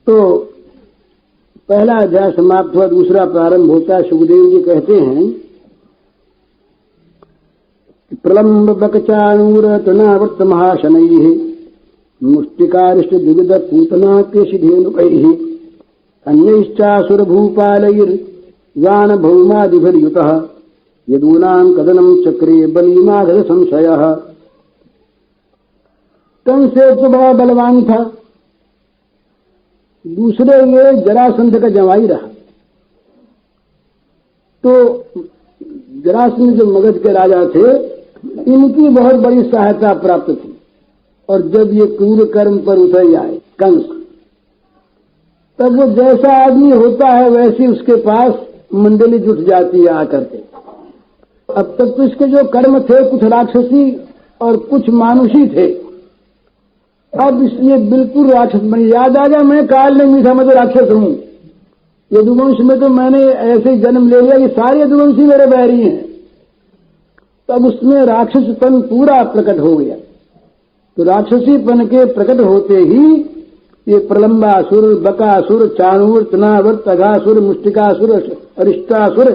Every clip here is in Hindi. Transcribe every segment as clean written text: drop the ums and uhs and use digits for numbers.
तो पहला अध्याय समाप्त हुआ, दूसरा प्रारंभ होता है। सुखदेव जी कहते हैं, प्रलम्ब बकचाणूरतनावर्त महाशनैः मुष्टिकारिष्ट द्विविध पूतना केशिधेनुकैः अन्यैश्चासुर भूपालैर्वान भौमादिभिर्युतः यदूनां कदनं चक्रे बलीमागध संशयः। कंस तो बड़ा बलवान था, दूसरे ये जरासंध का जवाई रहा। तो जरासंध जो मगध के राजा थे, इनकी बहुत बड़ी सहायता प्राप्त थी। और जब ये क्रूर कर्म पर उतर आए कंस, तब वो जैसा आदमी होता है वैसी उसके पास मंडली जुट जाती है आकर के। अब तक तो इसके जो कर्म थे कुछ राक्षसी और कुछ मानुषी थे, अब इसलिए बिल्कुल राक्षस बन। याद आ गया, मैं काल नहीं मीठा, मैं तो राक्षस हूं। यदुवंश में तो मैंने ऐसे ही जन्म ले लिया कि सारे यदुवंशी मेरे बैरी हैं। तब उसमें राक्षसपन पूरा प्रकट हो गया। तो राक्षसीपन के प्रकट होते ही ये प्रलंबासुर, बकासुर, चाणूर, तनावर्त, अघासुर, मुष्टिकासुर, अरिष्टासुर,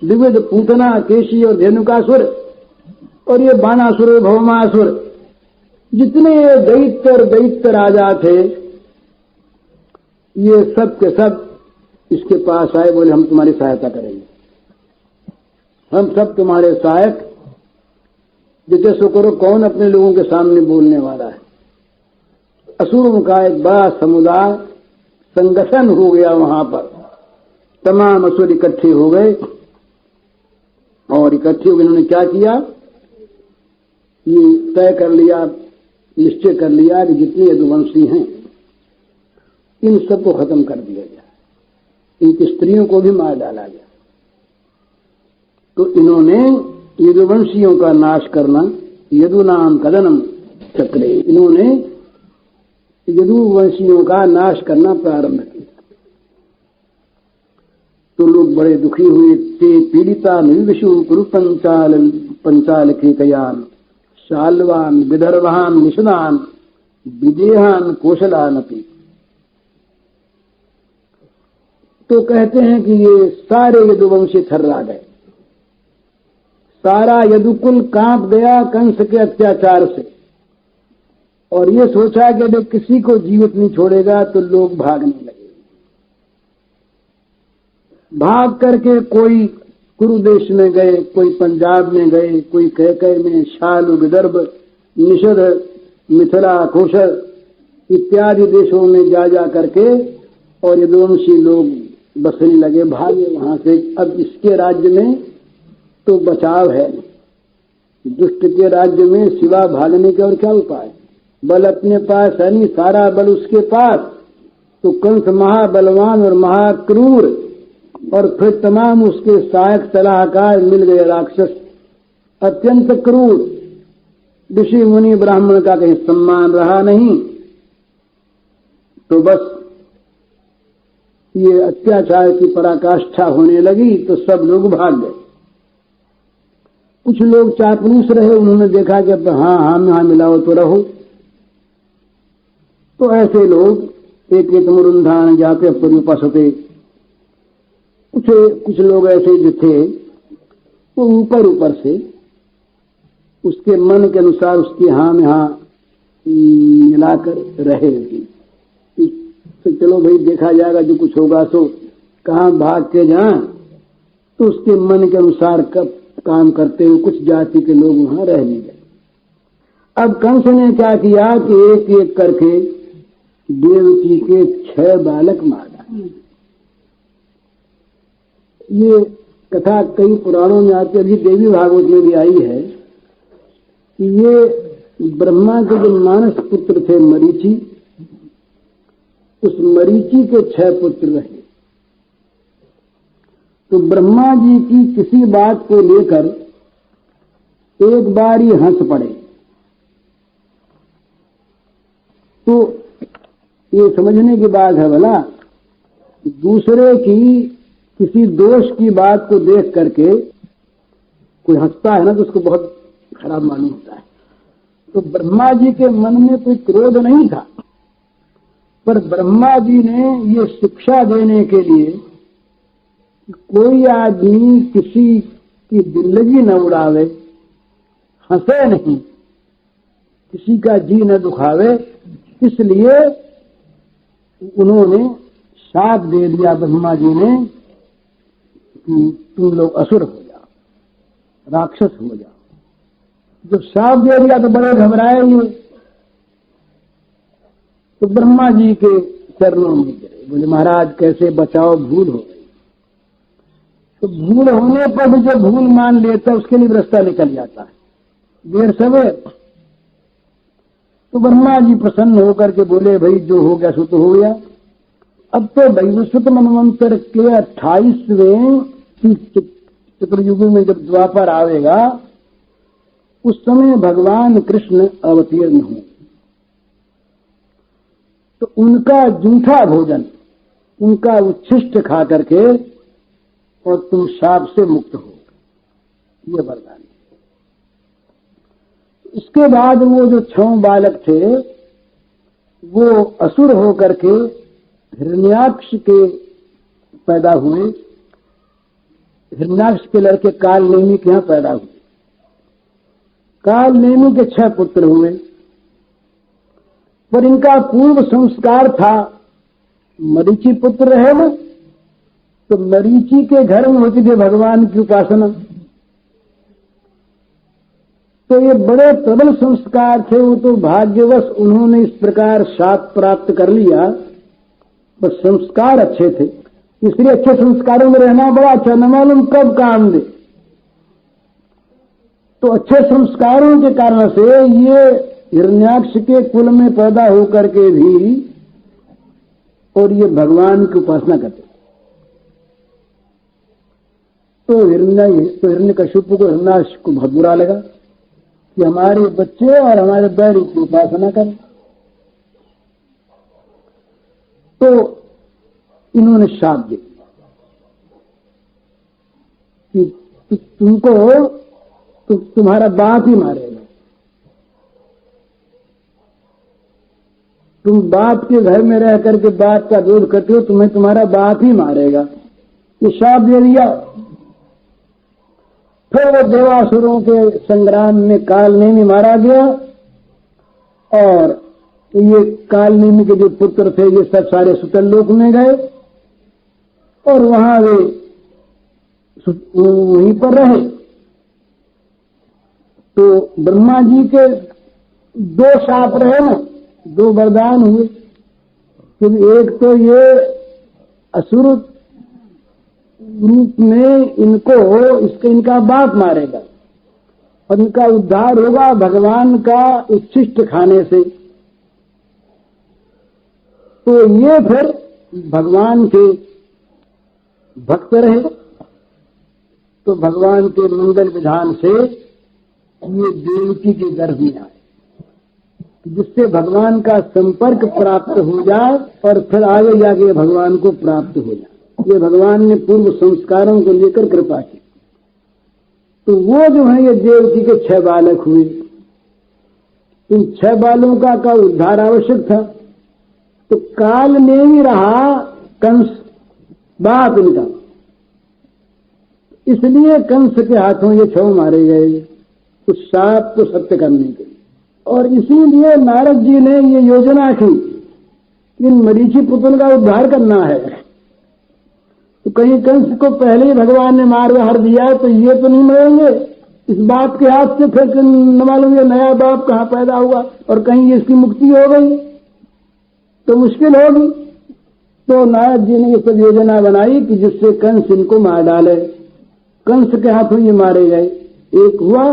द्विविध पूतना, केशी और धेनुकासुर और ये बाणासुर, भौमासुर, जितने दैत्य राजा थे, ये सब के सब इसके पास आए, बोले हम तुम्हारी सहायता करेंगे, हम सब तुम्हारे सहायक। जिसे सो करो, कौन अपने लोगों के सामने बोलने वाला है। असुरों का एक बड़ा समुदाय संगठन हो गया वहां पर। तमाम असुर इकट्ठे हो गए और इकट्ठे होकर इन्होंने क्या किया, ये तय कर लिया, निश्चय कर लिया कि जितने यदुवंशी हैं इन सबको खत्म कर दिया गया, इनकी स्त्रियों को भी मार डाला गया। तो इन्होंने यदुवंशियों का नाश करना, यदुनाम कदनम चक्रे, इन्होंने यदुवंशियों का नाश करना प्रारंभ किया। तो लोग बड़े दुखी हुए। ते पीड़िता निर्विशु कुरु पंचाल के कयान शाल्वान विदर्भान निषदान विदेहान कौशलानपि। तो कहते हैं कि ये सारे यदुवंशी थर्रा गए, सारा यदुकुल कांप गया कंस के अत्याचार से। और ये सोचा कि अगर किसी को जीवित नहीं छोड़ेगा तो लोग भागने लगे। भाग करके कोई कुरुदेश में गए, कोई पंजाब में गए, कोई कैकय में, शालु, विदर्भ, निषद, मिथिला, कौशल इत्यादि देशों में जा करके और यदुवंशी लोग बसने लगे, भागे वहां से। अब इसके राज्य में तो बचाव है, दुष्ट के राज्य में सिवा भागने के और क्या उपाय। बल अपने पास है नहीं, सारा बल उसके पास। तो कंस महाबलवान और महाक्रूर, और फिर तमाम उसके सहायक सलाहकार मिल गए राक्षस, अत्यंत क्रूर। ऋषि मुनि ब्राह्मण का कहीं सम्मान रहा नहीं। तो बस ये अत्याचार की पराकाष्ठा होने लगी तो सब लोग भाग गए। कुछ लोग चापलूस रहे, उन्होंने देखा कि अब हाँ मिलाओ तो रहो। तो ऐसे लोग एक मुरुंधान जाते परिपासते। कुछ लोग ऐसे जो थे वो ऊपर से उसके मन के अनुसार उसकी हाँ में हाँ मिलाकर रहे। तो चलो भाई देखा जाएगा, जो कुछ होगा सो कहाँ भाग के जाएं। तो उसके मन के अनुसार कब काम करते हुए कुछ जाति के लोग वहां रह नहीं गए। अब कंस ने क्या किया कि एक एक करके देवकी के 6 बालक मार डाले। ये कथा कई पुराणों में आती है, अभी देवी भागवत में भी आई है कि ये ब्रह्मा के जो मानस पुत्र थे मरीचि, उस मरीचि के 6 पुत्र रहे। तो ब्रह्मा जी की किसी बात को लेकर एक बार ही हंस पड़े। तो ये समझने की बात है भला, दूसरे की किसी दोष की बात को देख करके कोई हंसता है ना तो उसको बहुत खराब मालूम होता है। तो ब्रह्मा जी के मन में कोई क्रोध नहीं था, पर ब्रह्मा जी ने ये शिक्षा देने के लिए कोई आदमी किसी की दिल्लगी न उड़ावे, हंसे नहीं, किसी का जी न दुखावे, इसलिए उन्होंने शाप दे दिया ब्रह्मा जी ने कि तुम लोग असुर हो जाओ, राक्षस हो जाओ। जब शाप दे दिया तो बड़े घबराए हुए, तो ब्रह्मा जी के चरणों में गिरे, बोले महाराज कैसे बचाओ, भूल हो गई। तो भूल होने पर भी जो भूल मान लेता है उसके लिए रास्ता निकल जाता है, देर सवेर। तो ब्रह्मा जी प्रसन्न होकर के बोले भाई जो हो गया सो तो हो गया। अब तो वैवस्वत मनवंतर के 28वें चतुर्युग में जब द्वापर आवेगा उस समय भगवान कृष्ण अवतीर्ण होंगे, तो उनका जूठा भोजन, उनका उच्छिष्ट खा करके और तुम शाप से मुक्त हो, ये वरदान। इसके बाद वो जो 6 बालक थे वो असुर होकर के हिरण्याक्ष के पैदा हुए। हिरण्याक्ष के लड़के कालनेमी के यहां पैदा हुए। कालनेमी के 6 पुत्र हुए, पर इनका पूर्व संस्कार था, मरीचि पुत्र रहे ना, तो मरीचि के घर में होती थी भगवान की उपासना, तो ये बड़े प्रबल संस्कार थे। वो तो भाग्यवश उन्होंने इस प्रकार शाप प्राप्त कर लिया, पर संस्कार अच्छे थे, इसलिए अच्छे संस्कारों में रहना बड़ा अच्छा, न मालूम कब काम दे। तो अच्छे संस्कारों के कारण से ये हिरण्याक्ष के कुल में पैदा होकर के भी और ये भगवान की उपासना करते। तो हिरण्यकशिपु को, हिरण्याक्ष को बहुत बुरा लगा कि हमारे बच्चे और हमारे बैरी की उपासना करें। तो इन्होंने शाप दिया कि तुमको तुम्हारा बाप ही मारेगा, तुम बाप के घर में रह करके बाप का विरोध करते हो, तुम्हें तुम्हारा बाप ही मारेगा, ये शाप दे दिया। फिर वो देवासुरों के संग्राम में कालनेमी मारा गया, और ये कालनेमी के जो पुत्र थे ये सब सारे सुतल लोक में गए और वहां वे वहीं पर रहे। तो ब्रह्मा जी के 2 शाप रहे ना, 2 वरदान हुए। फिर एक तो ये असुर रूप में इनका बाप मारेगा और इनका उद्धार होगा भगवान का उच्छिष्ट खाने से। तो ये फिर भगवान के भक्त रहे, तो भगवान के मंगल विधान से ये देवकी के गर्भ में आए, जिससे भगवान का संपर्क प्राप्त हो जाए और फिर आगे जाके भगवान को प्राप्त हो जाए। ये भगवान ने पूर्व संस्कारों को लेकर कृपा की। तो वो जो है ये देवकी के 6 बालक हुए। इन 6 बालकों का उद्धार आवश्यक था, तो काल में ही रहा कंस बाप इनका, इसलिए कंस के हाथों ये 6 मारे गए उस शाप को सत्य करने के लिए। और इसीलिए नारद जी ने ये योजना की कि इन मरीचि पुत्र का उद्धार करना है। तो कहीं कंस को पहले ही भगवान ने मार हर दिया तो ये तो नहीं मरेंगे, इस बाप के हाथ से फिर न मालूम ये नया बाप कहाँ पैदा हुआ और कहीं इसकी मुक्ति हो गई तो मुश्किल होगी। तो नारद जी ने ये सब योजना बनाई कि जिससे कंस इनको मार डाले। कंस के हाथों ये मारे गए, एक हुआ।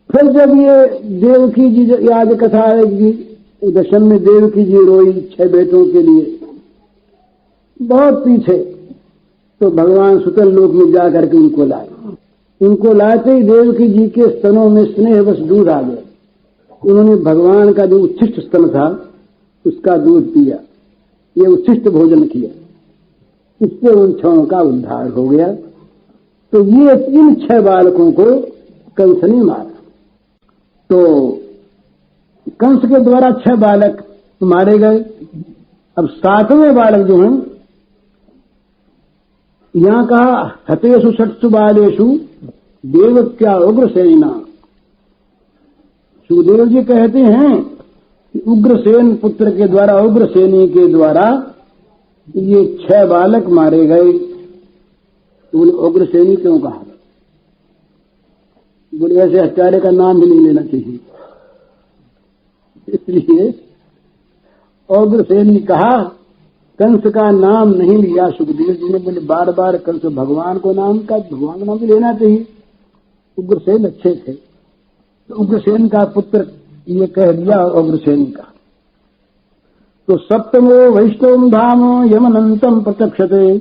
फिर जब ये देवकी जी याद कथा आएगी, दशम में देवकी जी रोई 6 बेटों के लिए बहुत पीछे, तो भगवान सुतल लोक में जा करके उनको लाए। उनको लाते ही देवकी जी के स्तनों में स्नेहवश दूध आ गया। उन्होंने भगवान का जो उच्छिष्ट स्तन था उसका दूध पिया, ये उच्छिष्ट भोजन किया, इससे उन 6 का उद्धार हो गया। तो ये इन 6 बालकों को कंस ने मारा। तो कंस के द्वारा 6 बालक मारे गए अब 7वें बालक जो हैं, यहां कहा हतेषु षट्सु बालेषु देवक्या उग्रसेना। सुखदेव जी कहते हैं कि उग्रसेन पुत्र के द्वारा, उग्रसेनी के द्वारा ये 6 बालक मारे गए। बोले उग्रसेनी क्यों कहा? बोले ऐसे हत्यारे का नाम भी नहीं लेना चाहिए, इसलिए उग्रसेनी कहा। कंस का नाम नहीं लिया सुखदेव जी ने। बोले बार बार कंस भगवान को नाम का, भगवान का नाम भी लेना चाहिए। उग्रसेन अच्छे थे, तो उग्रसेन का पुत्र ये कह दिया उग्रसेन का। तो सप्तमो वैष्णव धाम यमनंतम प्रत्यक्षते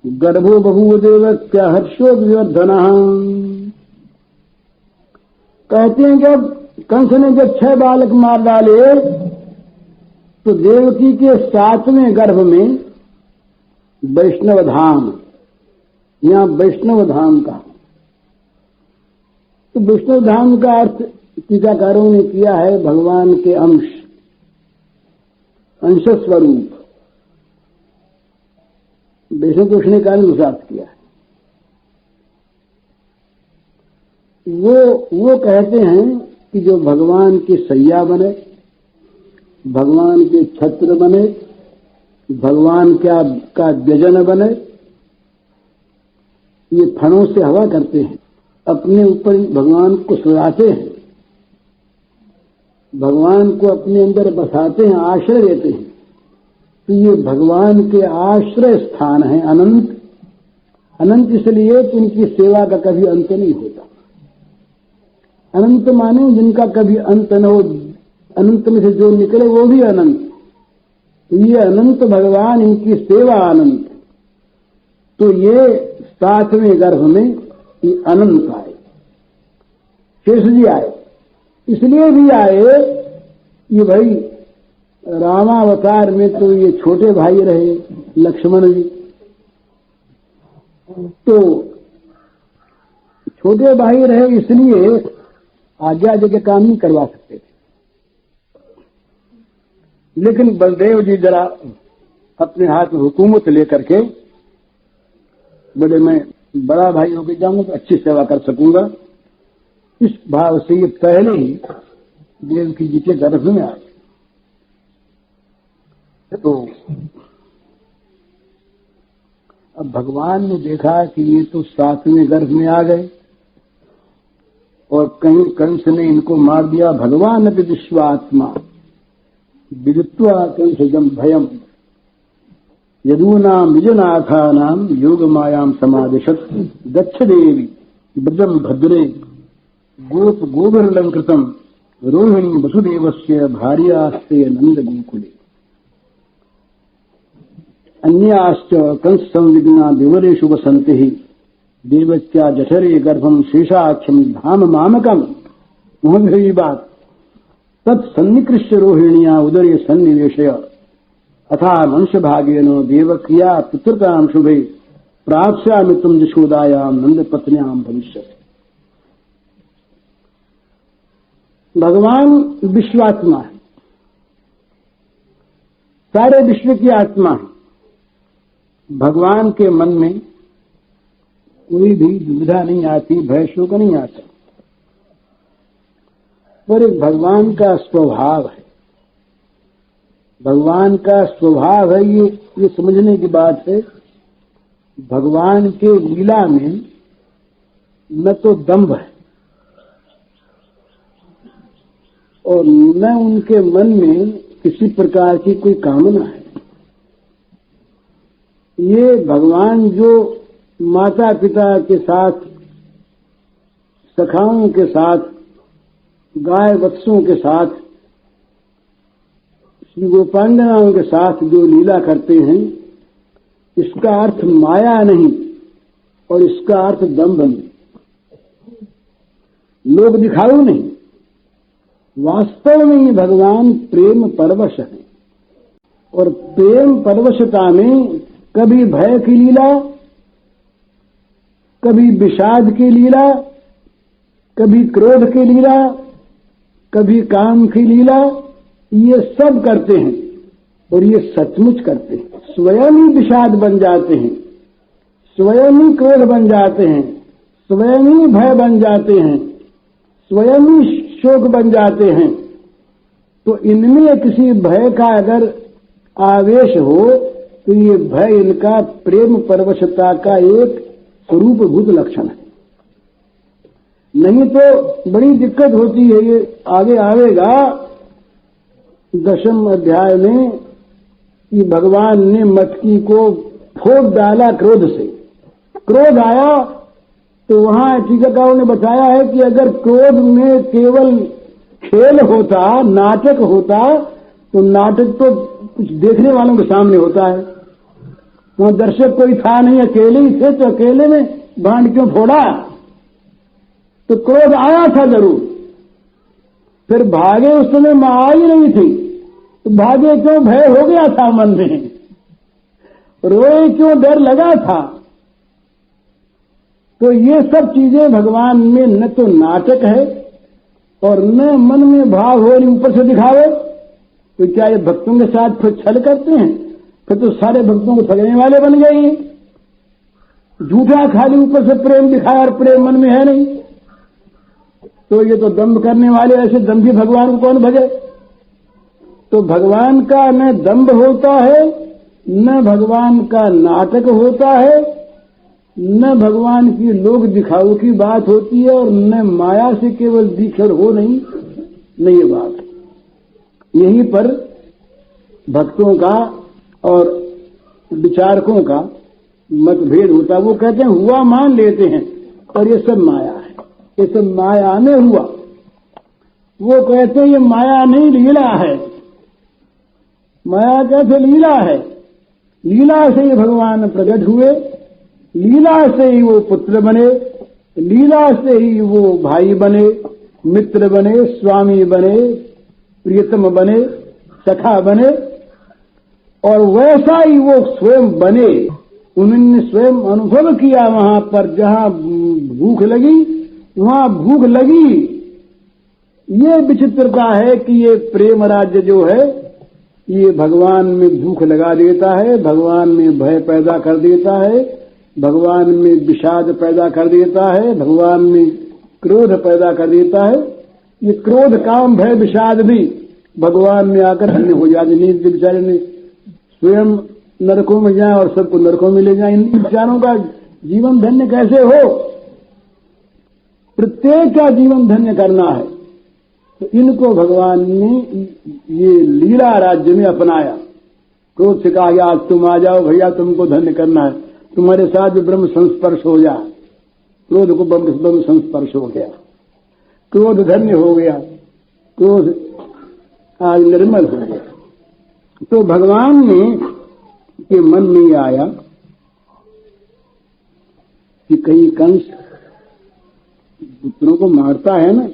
गर्भो बभूव देवक्या हर्षो विवर्धन। कहते हैं कि अब कंस ने जब 6 बालक मार डाले तो देवकी के 7वें गर्भ में वैष्णव धाम, यहां वैष्णव धाम का। तो वैष्णव धाम का अर्थ टीकाकारों ने किया है भगवान के अंश, अंश स्वरूप। वैष्णव को उसने कारण किया है। वो कहते हैं कि जो भगवान की सैया बने, भगवान के छत्र बने, भगवान का व्यजन बने, ये फणों से हवा करते हैं, अपने ऊपर भगवान को सजाते हैं, भगवान को अपने अंदर बसाते हैं, आश्रय देते हैं। तो ये भगवान के आश्रय स्थान है अनंत। अनंत इसलिए कि इनकी सेवा का कभी अंत नहीं होता। अनंत माने जिनका कभी अंत न हो, अनंत में से जो निकले वो भी अनंत। तो ये अनंत भगवान, इनकी सेवा अनंत। तो ये 7वें गर्भ में ये अनंत आए, शेष जी आए। इसलिए भी आए ये भाई रामावतार में तो ये छोटे भाई रहे लक्ष्मण जी, तो छोटे भाई रहे इसलिए आज्ञा जगह काम नहीं करवा सकते थे। लेकिन बलदेव जी जरा अपने हाथ में हुकूमत लेकर के बोले मैं बड़ा भाई होकर जाऊंगा तो अच्छी सेवा कर सकूंगा। इस भाव से ये पहले ही देवकी जी के गर्भ में आ गए। तो अब भगवान ने देखा कि ये तो 7वें गर्भ में आ गए और कहीं कंस ने इनको मार दिया। भगवान अपि विश्वात्मा विदित्वा कंसजम भयम यदूनाम विजनाथानाम योग मायाम समादिशत दक्ष देवी ब्रजम भद्रे गोप गोवर्लंकृतम रोहिणी वसुदेवस्य भार्यास्ते नंद गोकुले अन्याश्च कंस संविघ्ना विवरेषु वसन्ति देवक्या जठरे गर्भम शेषाख्यम धाम मामकम। मोहन बात तत्सन्निकृष्य रोहिणिया उदरे सन्निवेशय अथा मंश भागेन देवक्रिया पुत्रताम शुभे प्राप्स्यामि तुम यशोदायाम नंद पत्न्याम भविष्य। भगवान विश्वात्मा है, सारे विश्व की आत्मा है। भगवान के मन में कोई भी दुविधा नहीं आती, भय शोक नहीं आता। पर एक भगवान का स्वभाव है, भगवान का स्वभाव है, ये समझने की बात है। भगवान के लीला में न तो दंभ है और न उनके मन में किसी प्रकार की कोई कामना है। ये भगवान जो माता पिता के साथ, सखाओं के साथ, गाय वत्सों के साथ, श्री गोपांगनाओं के साथ जो लीला करते हैं, इसका अर्थ माया नहीं और इसका अर्थ दंभ नहीं, लोक दिखाऊ नहीं। वास्तव में ये भगवान प्रेम परवश है और प्रेम परवशता में कभी भय की लीला, कभी विषाद की लीला, कभी क्रोध की लीला, कभी काम की लीला, ये सब करते हैं। और ये सचमुच करते हैं, स्वयं ही विषाद बन जाते हैं, स्वयं ही क्रोध बन जाते हैं, स्वयं ही भय बन जाते हैं, स्वयं ही शोक बन जाते हैं। तो इनमें किसी भय का अगर आवेश हो तो ये भय इनका प्रेम परवशता का एक स्वरूपभूत लक्षण है। नहीं तो बड़ी दिक्कत होती है। ये आगे आवेगा 10वें अध्याय में कि भगवान ने मटकी को फोड़ डाला क्रोध से। क्रोध आया तो वहां टीकाकारों ने बताया है कि अगर क्रोध में केवल खेल होता, नाटक होता, तो नाटक तो कुछ देखने वालों के सामने होता है। वहां दर्शक कोई था नहीं, अकेले ही थे, तो अकेले में बांध क्यों फोड़ा? तो क्रोध आया था जरूर, फिर भागे उस समय मां आई नहीं थी, तो भागे क्यों? भय हो गया था मन में, रोए क्यों? डर लगा था। तो ये सब चीजें भगवान में न तो नाटक है और न मन में भाव हो ऊपर से दिखावे। तो क्या ये भक्तों के साथ फिर छल करते हैं? फिर तो सारे भक्तों को ठगने वाले बन गए। झूठा खाली ऊपर से प्रेम दिखाया और प्रेम मन में है नहीं, तो ये तो दंभ करने वाले। ऐसे दंभी भगवान को कौन भजे? तो भगवान का न दंभ होता है, न भगवान का नाटक होता है, न भगवान की लोक दिखाऊ की बात होती है, और न माया से केवल दीक्षर हो नहीं ये बात। यहीं पर भक्तों का और विचारकों का मतभेद होता। वो कहते हैं हुआ मान लेते हैं और ये सब माया है, ये सब माया में हुआ। वो कहते हैं ये माया नहीं, लीला है। माया कहते लीला है, लीला से ही भगवान प्रकट हुए, लीला से ही वो पुत्र बने, लीला से ही वो भाई बने, मित्र बने, स्वामी बने, प्रियतम बने, सखा बने, और वैसा ही वो स्वयं बने। उन्होंने स्वयं अनुभव किया वहां पर, जहां भूख लगी वहां भूख लगी। ये विचित्रता है कि ये प्रेम राज्य जो है ये भगवान में भूख लगा देता है, भगवान में भय पैदा कर देता है, भगवान में विषाद पैदा कर देता है, भगवान में क्रोध पैदा कर देता है। ये क्रोध, काम, भय, विषाद भी भगवान में आकर अन्य हो जाते। नींद बेचारे ने स्वयं नरकों में जाए और सबको नरकों में ले जाए। इन विचारों का जीवन धन्य कैसे हो? प्रत्येक का जीवन धन्य करना है, तो इनको भगवान ने ये लीला राज्य में अपनाया। क्रोध से कहा आज तुम आ जाओ भैया, तुमको धन्य करना है, तुम्हारे साथ भी ब्रह्म संस्पर्श हो जाए। क्रोध को ब्रह्म संस्पर्श हो गया, क्रोध धन्य हो गया, क्रोध आज निर्मल हो गया। तो भगवान ने के मन में आया कि कहीं कंस पुत्रों को मारता है ना,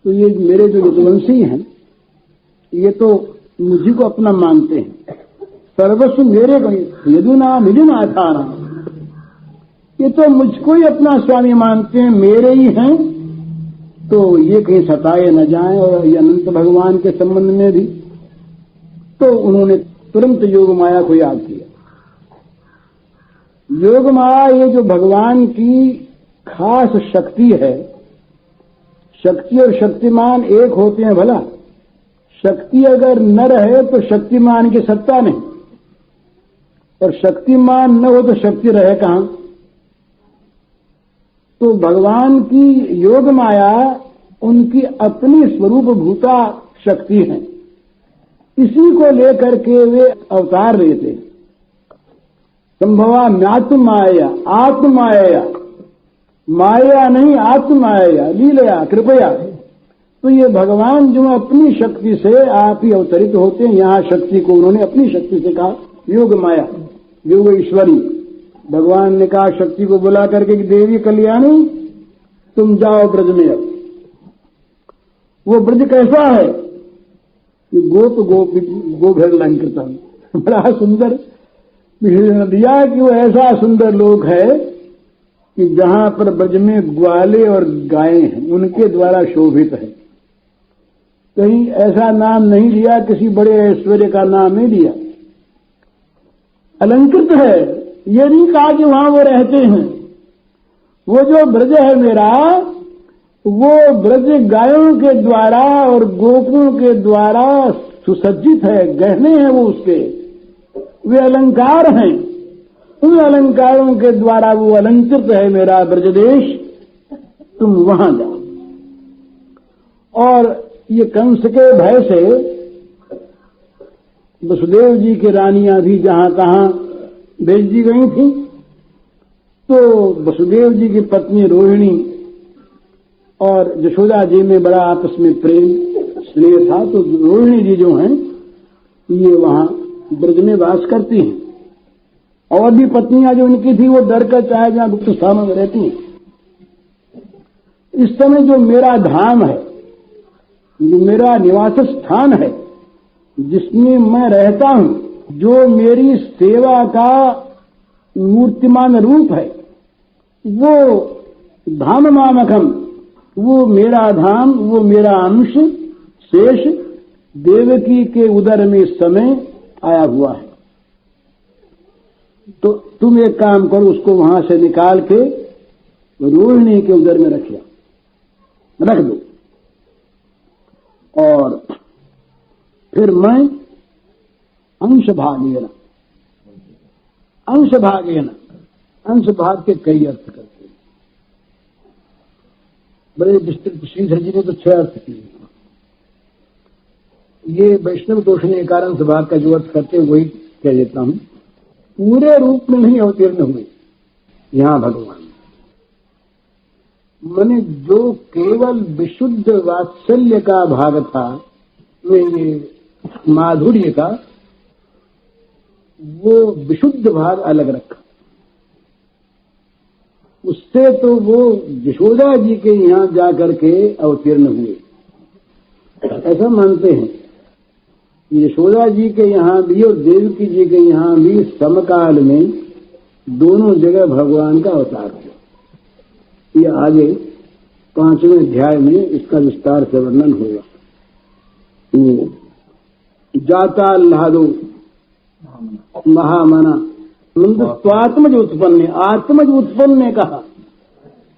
तो ये मेरे जो यदुवंशी हैं ये तो मुझी को अपना मानते हैं, सर्वस्व मेरे को, यदुना मिलुना था ना, ये तो मुझको ही अपना स्वामी मानते हैं, मेरे ही हैं। तो ये कहीं सताए न जाएं, और ये अनंत भगवान के संबंध में भी। तो उन्होंने तुरंत योग माया को याद किया। योग माया ये जो भगवान की खास शक्ति है, शक्ति और शक्तिमान एक होते हैं भला। शक्ति अगर न रहे तो शक्तिमान की सत्ता नहीं, और शक्तिमान न हो तो शक्ति रहे कहां? तो भगवान की योग माया उनकी अपनी स्वरूप भूता शक्ति है, इसी को लेकर के वे अवतार लेते। संभवा म्यात्माया आत्माया, माया नहीं आत्माया, लीलया कृपया। तो ये भगवान जो अपनी शक्ति से आप ही अवतरित होते हैं। यहां शक्ति को उन्होंने अपनी शक्ति से कहा योग माया, योग ईश्वरी। भगवान ने कहा शक्ति को बुला करके कि देवी कल्याणी तुम जाओ ब्रज में। अब वो ब्रज कैसा है? गोप गोभर लंकृतम, बड़ा सुंदर दिया कि वो ऐसा सुंदर लोक है कि जहां पर ब्रज में ग्वाले और गायें हैं, उनके द्वारा शोभित है। कहीं ऐसा नाम नहीं लिया, किसी बड़े ऐश्वर्य का नाम नहीं लिया। अलंकृत है, ये नहीं कहा कि वहां वो रहते हैं। वो जो ब्रज है मेरा, वो ब्रज गायों के द्वारा और गोपों के द्वारा सुसज्जित है, गहने हैं वो उसके, वे अलंकार हैं। उन अलंकारों के द्वारा वो अलंकृत है मेरा ब्रजदेश, तुम वहां जाओ। और ये कंस के भय से वसुदेव जी की रानियां भी जहां तहां भेज दी गई थी। तो वसुदेव जी की पत्नी रोहिणी और यशोदा जी में बड़ा आपस में प्रेम स्नेह था। तो रोहिणी जी जो हैं ये वहां ब्रज में वास करती हैं, और भी पत्नियां जो इनकी थी वो डर कर चाहे जहां गुप्त स्थानों में रहती हैं। इस समय जो मेरा धाम है, जो मेरा निवास स्थान है, जिसमें मैं रहता हूं, जो मेरी सेवा का मूर्तिमान रूप है, वो धाम मामकम, वो मेरा धाम, वो मेरा अंश शेष देवकी के उदर में इस समय आया हुआ है। तो तुम एक काम करो, उसको वहां से निकाल के रोहिणी के उदर में रख दो, और फिर मैं अंश भागेन, अंश भाग के कई अर्थ करते हैं। बड़े विस्तृत श्रीधर जी ने तो 6 अर्थ किए। ये वैष्णव दोष ने कारण से भाग का जो अर्थ करते वही कह देता हूं। पूरे रूप में नहीं अवतीर्ण हुए यहां भगवान, मैंने जो केवल विशुद्ध वात्सल्य का भाग था, ये माधुर्य का, वो विशुद्ध भाग अलग रखा। उससे तो वो यशोदा जी के यहां जाकर के अवतीर्ण हुए, ऐसा मानते हैं। यशोदा जी के यहां भी और देवकी जी के यहां भी समकाल में दोनों जगह भगवान का अवतार हुआ। ये आगे 5वें अध्याय में इसका विस्तार से वर्णन होगा। जाता अल्लादो महामना स्वात्मज उत्पन्न, आत्मज उत्पन्न ने कहा।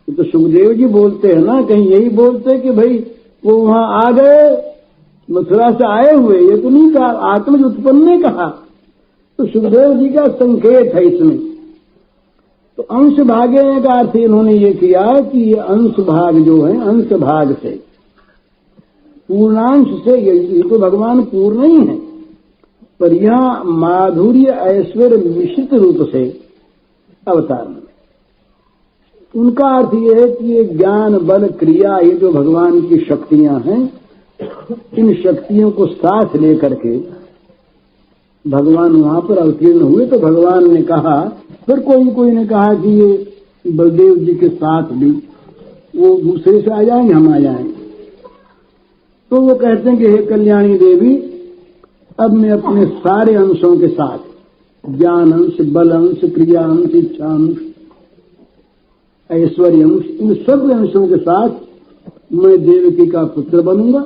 तो सुखदेव जी बोलते हैं ना, कहीं यही बोलते कि भाई वो वहां आ गए, मथुरा से आए हुए, ये तो नहीं कहा, आत्मज उत्पन्न ने कहा। तो सुखदेव जी का संकेत है इसमें। तो अंश भागे का अर्थ इन्होंने ये किया कि ये अंश भाग जो है, अंश भाग से, पूर्णांश से, ये तो भगवान पूर्ण ही है, पर यह माधुर्य ऐश्वर्य मिश्रित रूप से अवतार में। उनका अर्थ यह है कि ये ज्ञान बल क्रिया, ये जो भगवान की शक्तियां हैं, इन शक्तियों को साथ लेकर के भगवान वहां पर अवतीर्ण हुए। तो भगवान ने कहा, फिर कोई ने कहा कि ये बलदेव जी के साथ भी वो दूसरे से आ जाएंगे, हम आ जाएंगे। तो वो कहते हैं कि हे कल्याणी देवी, अब मैं अपने सारे अंशों के साथ, ज्ञान अंश, बल अंश, क्रिया अंश, इच्छा अंश, ऐश्वर्य अंश, इन सब अंशों के साथ मैं देवकी का पुत्र बनूंगा,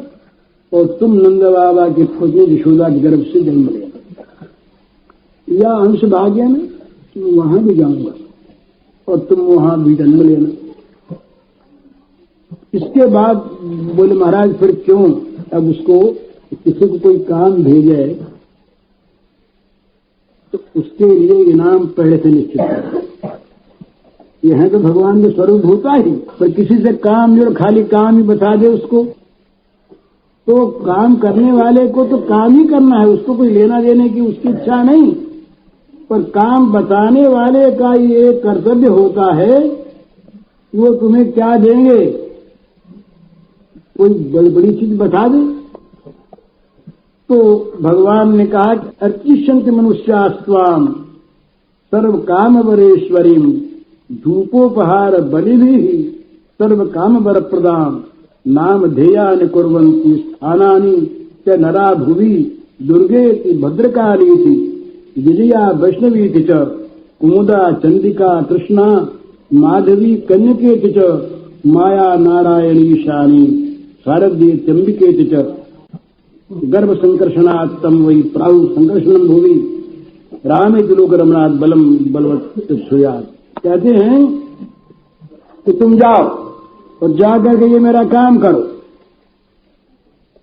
और तुम नंद बाबा की पुत्री यशोदा के गर्भ से जन्म लेना। या अंश भाग्य में मैं वहां भी जाऊंगा और तुम वहां भी जन्म लेना। इसके बाद बोले महाराज फिर क्यों, अब उसको किसी को कोई काम भेजे तो उसके लिए इनाम पहले से निश्चित है। यह तो भगवान का स्वरूप होता ही, पर किसी से काम जो खाली काम ही बता दे उसको, तो काम करने वाले को तो काम ही करना है, उसको कोई लेना देने की उसकी इच्छा नहीं। पर काम बताने वाले का ये कर्तव्य होता है, वो तुम्हें क्या देंगे, कोई बड़ी बड़ी चीज बता दे। तो भगवान ने कहा कि अर्चिष्यन्ति मनुष्यास्त्वाम सर्व काम वरेश्वरीम धूपोपहार बलिभिः सर्व काम वर प्रदान नाम ध्येयानि कुर्वन्ति स्थानानि च नरा भुवि दुर्गेति भद्रकालीति विजया वैष्णवीति च कुमुदा चंडिका कृष्णा माधवी कन्यकेति च माया नारायणी शानी शारदे चंबिकेति च गर्भ संकर्षणात् तम वही प्राउ संकर्षणम भूमि रामे लोक रमणात् बलम बलवत् सुयात। कहते हैं कि तुम जाओ और जा करके ये मेरा काम करो,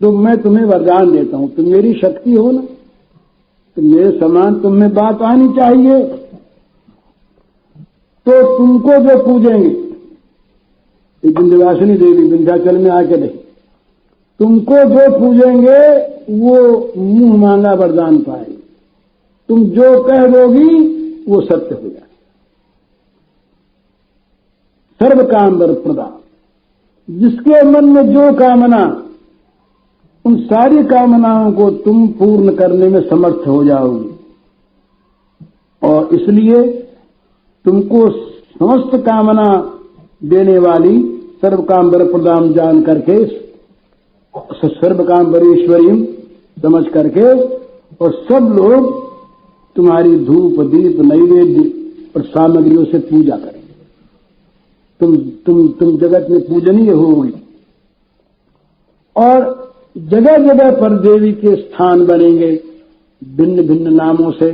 तो मैं तुम्हें वरदान देता हूं। तुम मेरी शक्ति हो ना, तो मेरे समान तुम में बात आनी चाहिए। तो तुमको जो पूजेंगे, विंध्यवासिनी देवी विंध्याचल में आके रही, तुमको जो पूजेंगे वो मुंह मांगा वरदान पाएंगे। तुम जो कह दोगी वो सत्य हो जाए। सर्व काम वर प्रदा, जिसके मन में जो कामना, उन सारी कामनाओं को तुम पूर्ण करने में समर्थ हो जाओगी। और इसलिए तुमको समस्त कामना देने वाली सर्व काम वर प्रदान जान करके, सर्व काम वरेश्वरी समझ करके, और सब लोग तुम्हारी धूप दीप नैवेद्य और सामग्रियों से पूजा करेंगे। तुम जगत में पूजनीय होगी। और जगह जगह पर देवी के स्थान बनेंगे, भिन्न भिन्न नामों से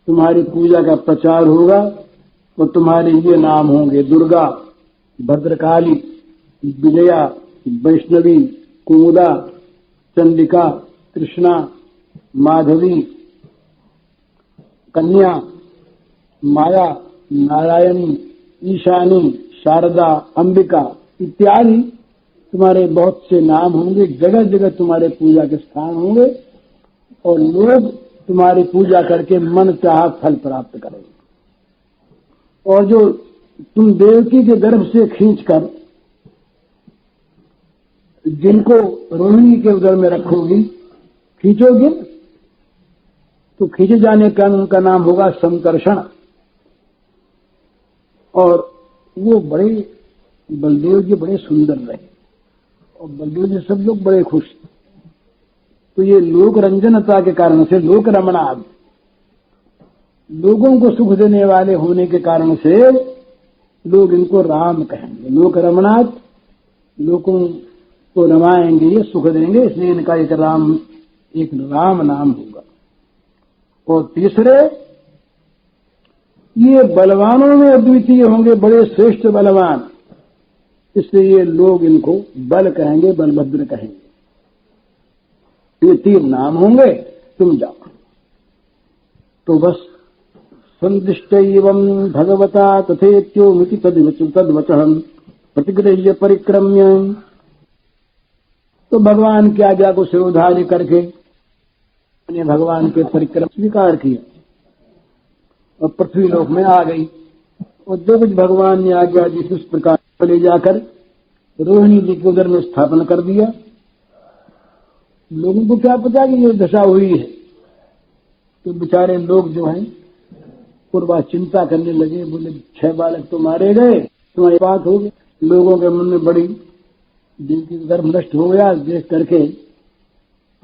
तुम्हारी पूजा का प्रचार होगा। और तुम्हारे ये नाम होंगे: दुर्गा, भद्रकाली, विजया, वैष्णवी, कुमुदा, चंडिका, कृष्णा, माधवी, कन्या, माया, नारायणी, ईशानी, शारदा, अंबिका इत्यादि तुम्हारे बहुत से नाम होंगे। जगह जगह तुम्हारे पूजा के स्थान होंगे और लोग तुम्हारी पूजा करके मन चाहा फल प्राप्त करेंगे। और जो तुम देवकी के गर्भ से खींचकर जिनको रोहिणी के उदर में रखोगी, खींचोगे, तो खींचे जाने का उनका नाम होगा संकर्षण। और वो बड़े, बलदेव जी बड़े सुंदर रहे और बलदेव जी सब लोग बड़े खुश। तो ये लोक रंजनता के कारण से, लोक रमणाद, लोगों को सुख देने वाले होने के कारण से लोग इनको राम कहेंगे। लोक रमणाद, लोगों को रमाएंगे, ये सुख देंगे, इसलिए इनका एक राम नाम होगा। और तीसरे, ये बलवानों में अद्वितीय होंगे, बड़े श्रेष्ठ बलवान, इसलिए ये लोग इनको बल कहेंगे, बलभद्र कहेंगे। ये 3 नाम होंगे। तुम जाओ। तो बस संदिष्टैवं भगवता तथेत्योमिति तद्वचः प्रतिगृह्य परिक्रम्य, तो भगवान की आज्ञा को सिरोधार्य करके ने भगवान के परिक्रम स्वीकार किया और पृथ्वी लोक में आ गई। और जो कुछ भगवान ने आज्ञा दी उस प्रकार ले जाकर रोहिणी जी के उदर में स्थापन कर दिया। लोगों को क्या पता कि ये दशा हुई है, तो बेचारे लोग जो हैं पूर्वा चिंता करने लगे, बोले 6 बालक तो मारे गए, तुम्हारी बात हो गई। लोगों के मन में बड़ी दिल की गर्भ नष्ट हो गया। देख करके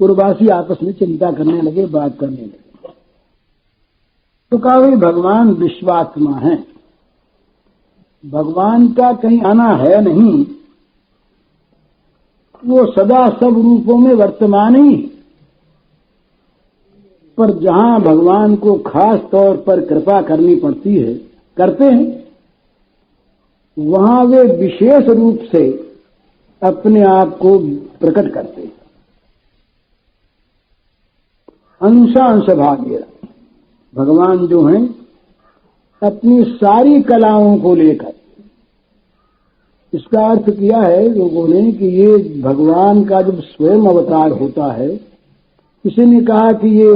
पूर्ववासी आपस में चिंता करने लगे, बात करने लगे। तो कहा भाई भगवान विश्वात्मा है, भगवान का कहीं आना है नहीं, वो सदा सब रूपों में वर्तमान ही। पर जहां भगवान को खास तौर पर कृपा करनी पड़ती है, करते हैं, वहां वे विशेष रूप से अपने आप को प्रकट करते हैं। अंशांश भाग्य भगवान जो हैं अपनी सारी कलाओं को लेकर, इसका अर्थ किया है लोगों ने कि ये भगवान का जब स्वयं अवतार होता है, किसी ने कहा कि ये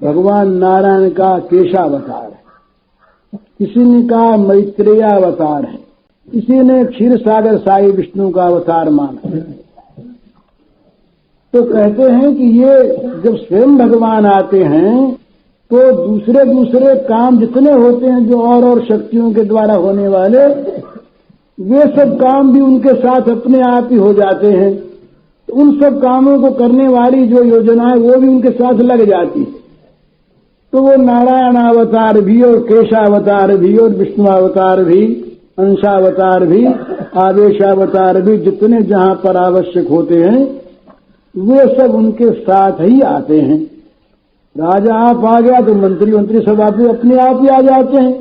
भगवान नारायण का केशावतार है, किसी ने कहा मैत्रेयावतार है, किसी ने क्षीर सागर साई विष्णु का अवतार माना। तो कहते हैं कि ये जब स्वयं भगवान आते हैं तो दूसरे दूसरे काम जितने होते हैं जो और शक्तियों के द्वारा होने वाले, वे सब काम भी उनके साथ अपने आप ही हो जाते हैं। तो उन सब कामों को करने वाली जो योजना है वो भी उनके साथ लग जाती है। तो वो नारायण अवतार भी और केशावतार भी और विष्णुअवतार भी, अंशावतार भी, आदेशावतार भी, जितने जहां पर आवश्यक होते हैं वे सब उनके साथ ही आते हैं। राजा आप आ गया तो मंत्री सब आप अपने आप ही आ जाते हैं।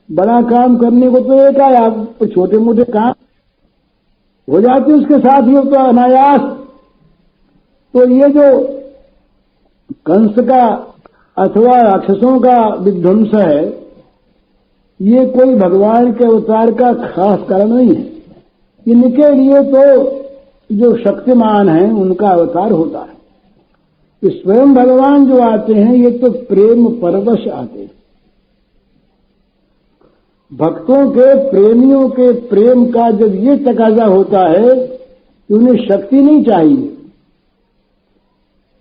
बड़ा काम करने को तो एक है, आप छोटे मोटे काम हो जाते हैं उसके साथ ही, तो अनायास। तो ये जो कंस का अथवा राक्षसों का विध्वंस है, ये कोई भगवान के अवतार का खास कारण नहीं है। इनके लिए तो जो शक्तिमान हैं उनका अवतार होता है। स्वयं भगवान जो आते हैं ये तो प्रेम परवश आते हैं। भक्तों के, प्रेमियों के प्रेम का जब ये तकाजा होता है कि उन्हें शक्ति नहीं चाहिए,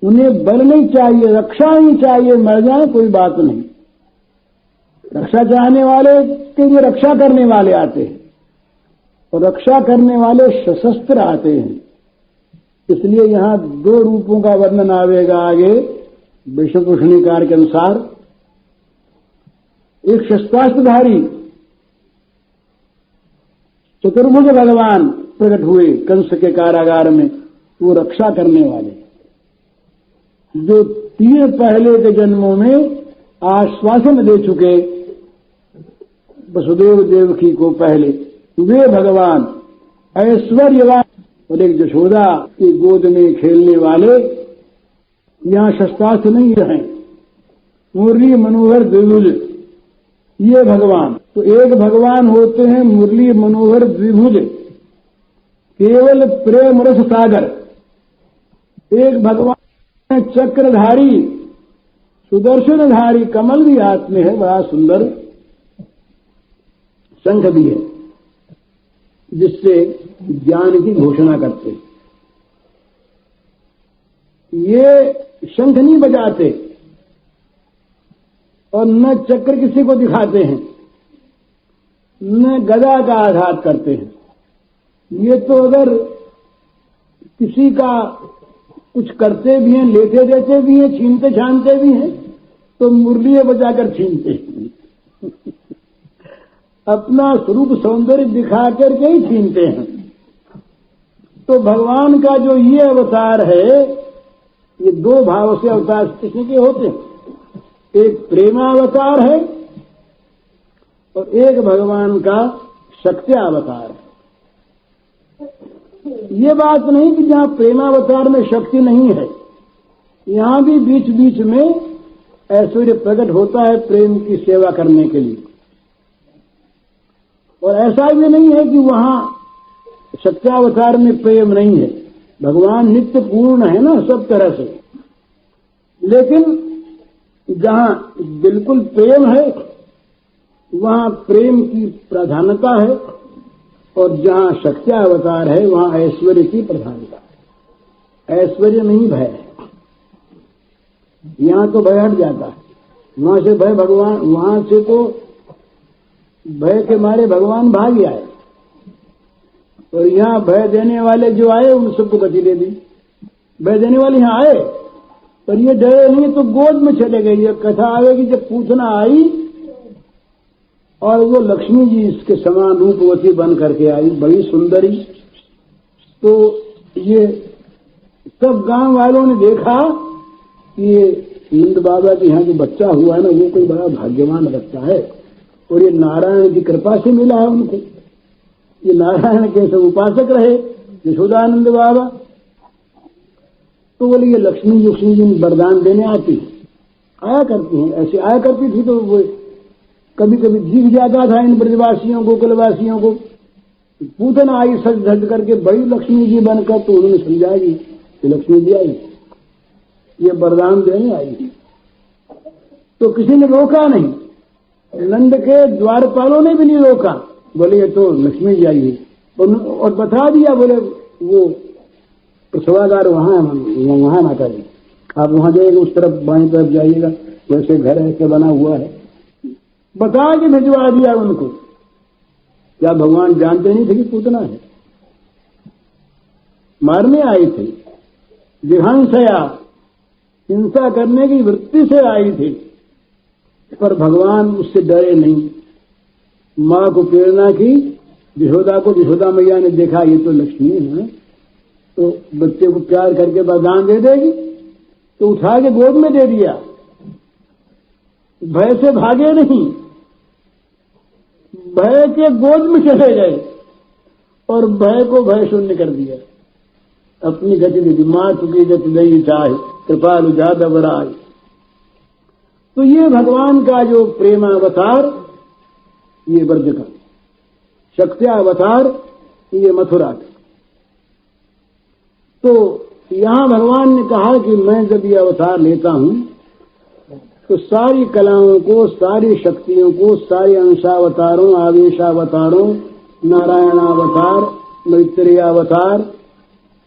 उन्हें बल नहीं चाहिए, रक्षा नहीं चाहिए, मर जाए कोई बात नहीं। रक्षा चाहने वाले के लिए रक्षा करने वाले आते हैं और रक्षा करने वाले सशस्त्र आते हैं। इसलिए यहां दो रूपों का वर्णन आवेगा आगे विष्णुपुष्णिकार के अनुसार। एक शस्त्रास्त्रधारी चतुर्भुज भगवान प्रकट हुए कंस के कारागार में, वो रक्षा करने वाले, जो 3 पहले के जन्मों में आश्वासन दे चुके वसुदेव देवकी को पहले, वे भगवान ऐश्वर्यवान और एक यशोदा की गोद में खेलने वाले। यहां शस्त्रास्त्र नहीं है, मुरली मनोहर द्विभुज ये भगवान। तो एक भगवान होते हैं मुरली मनोहर द्विभुज, केवल प्रेम रस सागर। एक भगवान चक्रधारी, सुदर्शनधारी, कमल भी हाथ में है, बड़ा सुंदर शंख भी है, जिससे ज्ञान की घोषणा करते। ये शंख नहीं बजाते और न चक्र किसी को दिखाते हैं, न गदा का आघात करते हैं। ये तो अगर किसी का कुछ करते भी हैं, लेते देते भी हैं, छीनते छानते भी हैं, तो मुरलियां बजाकर छीनते हैं। अपना स्वरूप सौंदर्य दिखा करके ही छीनते हैं। तो भगवान का जो ये अवतार है, ये 2 भाव से अवतार कृष्ण के होते हैं। एक प्रेमावतार है और एक भगवान का शक्त्यावतार है। ये बात नहीं कि जहां प्रेमावतार में शक्ति नहीं है, यहां भी बीच बीच में ऐश्वर्य प्रकट होता है प्रेम की सेवा करने के लिए। और ऐसा भी नहीं है कि वहां शक्त्यावतार में प्रेम नहीं है। भगवान नित्य पूर्ण है ना सब तरह से, लेकिन जहां बिल्कुल प्रेम है वहां प्रेम की प्राधान्यता है, और जहां शक्त्यावतार है वहां ऐश्वर्य की प्रधानता है। ऐश्वर्य नहीं भय है। यहां तो भय हट जाता है, वहां से भय भगवान, वहां से तो भय के मारे भगवान भाग आए, और यहां भय देने वाले जो आए उन सबको गति दे दी। भय देने वाले यहां आए पर ये डरे नहीं, तो गोद में चले गए। ये कथा आवेगी जब पूछना आई और वो लक्ष्मी जी इसके समान रूपवती बन करके आई, बड़ी सुंदरी। तो ये सब गांव वालों ने देखा कि ये नंद बाबा के यहाँ जो बच्चा हुआ है ना, वो कोई बड़ा भाग्यवान बच्चा है, और ये नारायण की कृपा से मिला है उनको। ये नारायण के सब उपासक रहे यशोदानंद बाबा। तो बोले ये लक्ष्मी जी वरदान देने आती आया करती हैं, ऐसे आया करती थी। तो वो कभी कभी जीव जाता था इन ब्रजवासियों को, कुलवासियों को। पूतना आई सज धज करके बड़ी लक्ष्मी जी बनकर, तो उन्होंने समझाया कि लक्ष्मी जी आई, ये वरदान देने आई। तो किसी ने रोका नहीं, नंद के द्वारपालों ने भी नहीं रोका। बोले ये तो लक्ष्मी जी आई है, और बता दिया, बोले वो प्रसवागार वहां है माता जी, आप वहां जाइएगा, उस तरफ बाएं तरफ जाइएगा, वैसे घर ऐसे बना हुआ है। बता के भिजवा दिया उनको। क्या भगवान जानते नहीं थे कि पूतना है? मारने आई थी, विहंसया, हिंसा करने की वृत्ति से आई थी, पर भगवान उससे डरे नहीं। मां को प्रेरणा की, यशोदा को, यशोदा मैया ने देखा ये तो लक्ष्मी है, तो बच्चे को प्यार करके वरदान दे देगी, तो उठा के गोद में दे दिया, भय से भागे नहीं, भय के गोद में चले गए और भय को भय शून्य कर दिया, अपनी गति दे दी। मां चुकी गति नहीं चाहे कृपालु ज्यादा बराए। तो ये भगवान का जो प्रेमावतार ये ब्रज का, शक्त्यावतार ये मथुरा का। तो यहां भगवान ने कहा कि मैं जब ये अवतार लेता हूं तो सारी कलाओं को, सारी शक्तियों को, सारे अंशावतारों, आवेशावतारों, नारायणावतार, मैत्रेयावतार,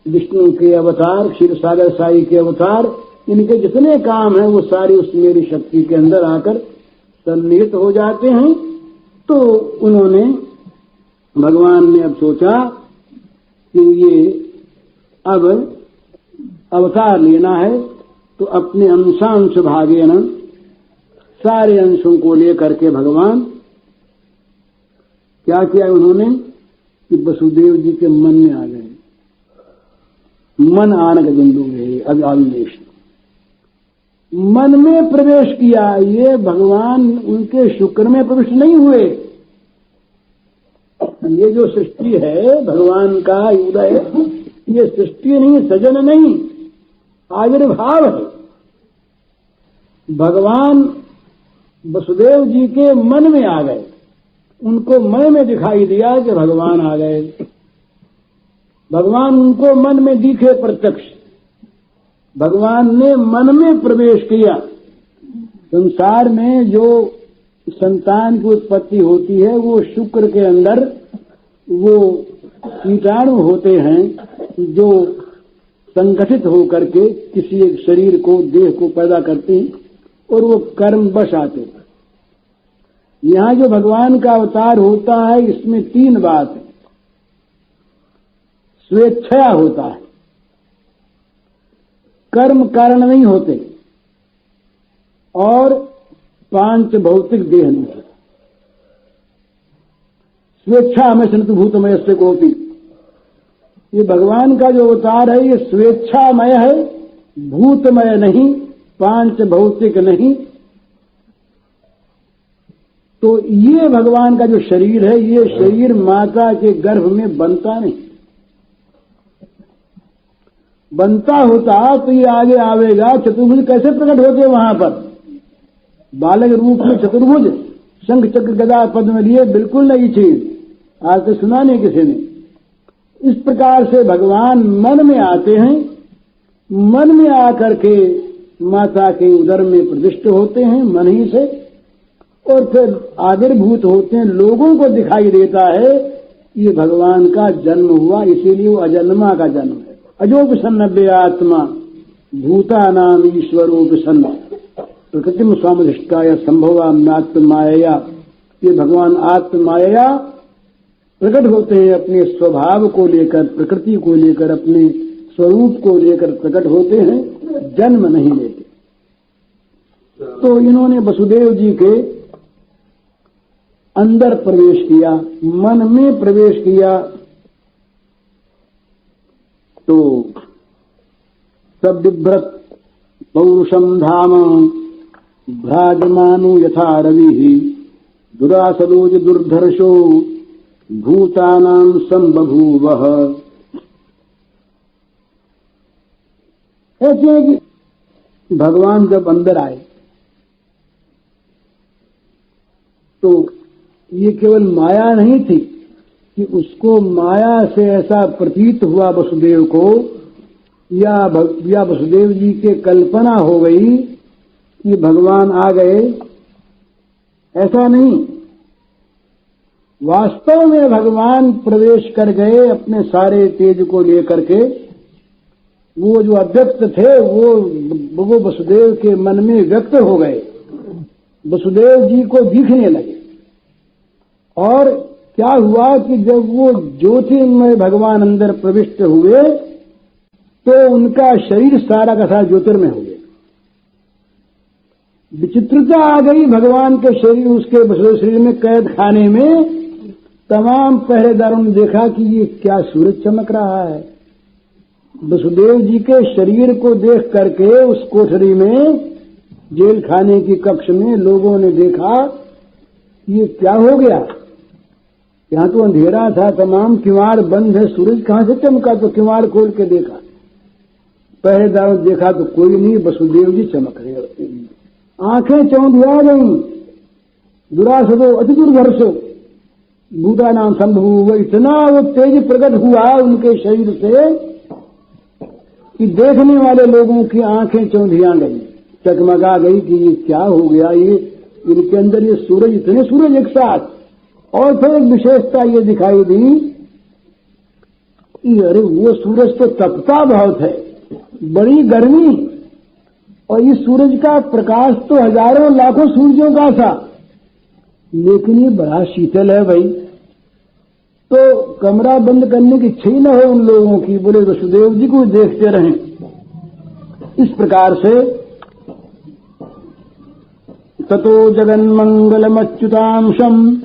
विष्णु के अवतार, क्षीर सागर साई के अवतार, इनके जितने काम हैं वो सारी उस मेरी शक्ति के अंदर आकर सन्निहित हो जाते हैं। तो उन्होंने, भगवान ने अब सोचा कि ये अब अवतार लेना है, तो अपने अंशांश भागे न सारे अंशों को लेकर के भगवान क्या किया उन्होंने कि वसुदेव जी के मन में आ गए। मन आनक बिंदु है अभिवेश, मन में प्रवेश किया। ये भगवान उनके शुक्र में प्रविष्ट नहीं हुए। ये जो सृष्टि है भगवान का उदय, ये सृष्टि नहीं, सजन नहीं, आविर्भाव है। भगवान वसुदेव जी के मन में आ गए, उनको मन में दिखाई दिया कि भगवान आ गए। भगवान उनको मन में दिखे प्रत्यक्ष, भगवान ने मन में प्रवेश किया। संसार में जो संतान की उत्पत्ति होती है वो शुक्र के अंदर वो कीटाणु होते हैं जो संगठित होकर के किसी एक शरीर को, देह को पैदा करते हैं और वो कर्मवश आते हैं। यहां जो भगवान का अवतार होता है इसमें तीन बात है। स्वेच्छया होता है, कर्म कारण नहीं होते, और पांच भौतिक देह नहीं है। स्वेच्छा में संतभूतमय से कोपी, ये भगवान का जो अवतार है ये स्वेच्छामय है, भूतमय नहीं, पांच भौतिक नहीं। तो ये भगवान का जो शरीर है, ये शरीर माता के गर्भ में बनता नहीं। बनता होता तो ये आगे आवेगा। चतुर्भुज कैसे प्रकट होते वहां पर? बालक रूप में चतुर्भुज, शंख चक्र गदा पद्म लिए, बिल्कुल नई चीज, आज तो सुना नहीं किसी ने। इस प्रकार से भगवान मन में आते हैं, मन में आकर के माता के उदर में प्रविष्ट होते हैं मन ही से, और फिर आविर्भूत होते हैं, लोगों को दिखाई देता है ये भगवान का जन्म हुआ। इसीलिए वो अजन्मा का जन्म है। अजो प्रसन्न आत्मा भूतानाम ईश्वरो प्रसन्न प्रकृतिम स्वामधिष्ठाय संभवाम्यात्म माया। ये भगवान आत्म माया प्रकट होते हैं, अपने स्वभाव को लेकर, प्रकृति को लेकर, अपने स्वरूप को लेकर प्रकट होते हैं, जन्म नहीं लेते। तो इन्होंने वसुदेव जी के अंदर प्रवेश किया, मन में प्रवेश किया। तो सब बिभ्रत पौरुषम धाम भ्राजमानु यथा रवि दुरासदोज दुर्धर्षो भूतानां संबभूवः। ऐसे है कि भगवान जब अंदर आए तो ये केवल माया नहीं थी कि उसको माया से ऐसा प्रतीत हुआ वसुदेव को, या वसुदेव जी के कल्पना हो गई कि भगवान आ गए, ऐसा नहीं। वास्तव में भगवान प्रवेश कर गए अपने सारे तेज को लेकर के। वो जो अव्यक्त थे वो वसुदेव के मन में व्यक्त हो गए, वसुदेव जी को दिखने लगे। और क्या हुआ कि जब वो ज्योतिर्मय भगवान अंदर प्रविष्ट हुए तो उनका शरीर सारा का सारा ज्योतिर्मय हो गया। विचित्रता आ गई भगवान के शरीर, उसके वसुदेव शरीर में, कैद खाने में। तमाम पहरेदारों ने देखा कि ये क्या सूरज चमक रहा है, वसुदेव जी के शरीर को देख करके उस कोठरी में, जेल खाने की कक्ष में लोगों ने देखा ये क्या हो गया, यहां तो अंधेरा था, तमाम किवाड़ बंद है, सूरज कहां से चमका, तो किवाड़ खोल के देखा, पहरेदारों देखा तो कोई नहीं, वसुदेव जी चमक रहे, आंखें चौंधिया गई। दुरासदो अति दुर्धर्षो भूता नाम संभव, इतना वो तेज प्रकट हुआ उनके शरीर से कि देखने वाले लोगों की आंखें चौंधिया गई, चकमगा गई कि ये क्या हो गया, ये इनके अंदर ये सूरज, इतने सूरज एक साथ। और फिर एक विशेषता ये दिखाई दी कि अरे वो सूरज तो तपता बहुत है, बड़ी गर्मी, और इस सूरज का प्रकाश तो हजारों लाखों सूरजों का था, लेकिन ये बड़ा शीतल है भाई। तो कमरा बंद करने की इच्छा ही न हो उन लोगों की, बोले वसुदेव जी को देखते रहें। इस प्रकार से ततो जगन्मंगलमच्युतांशम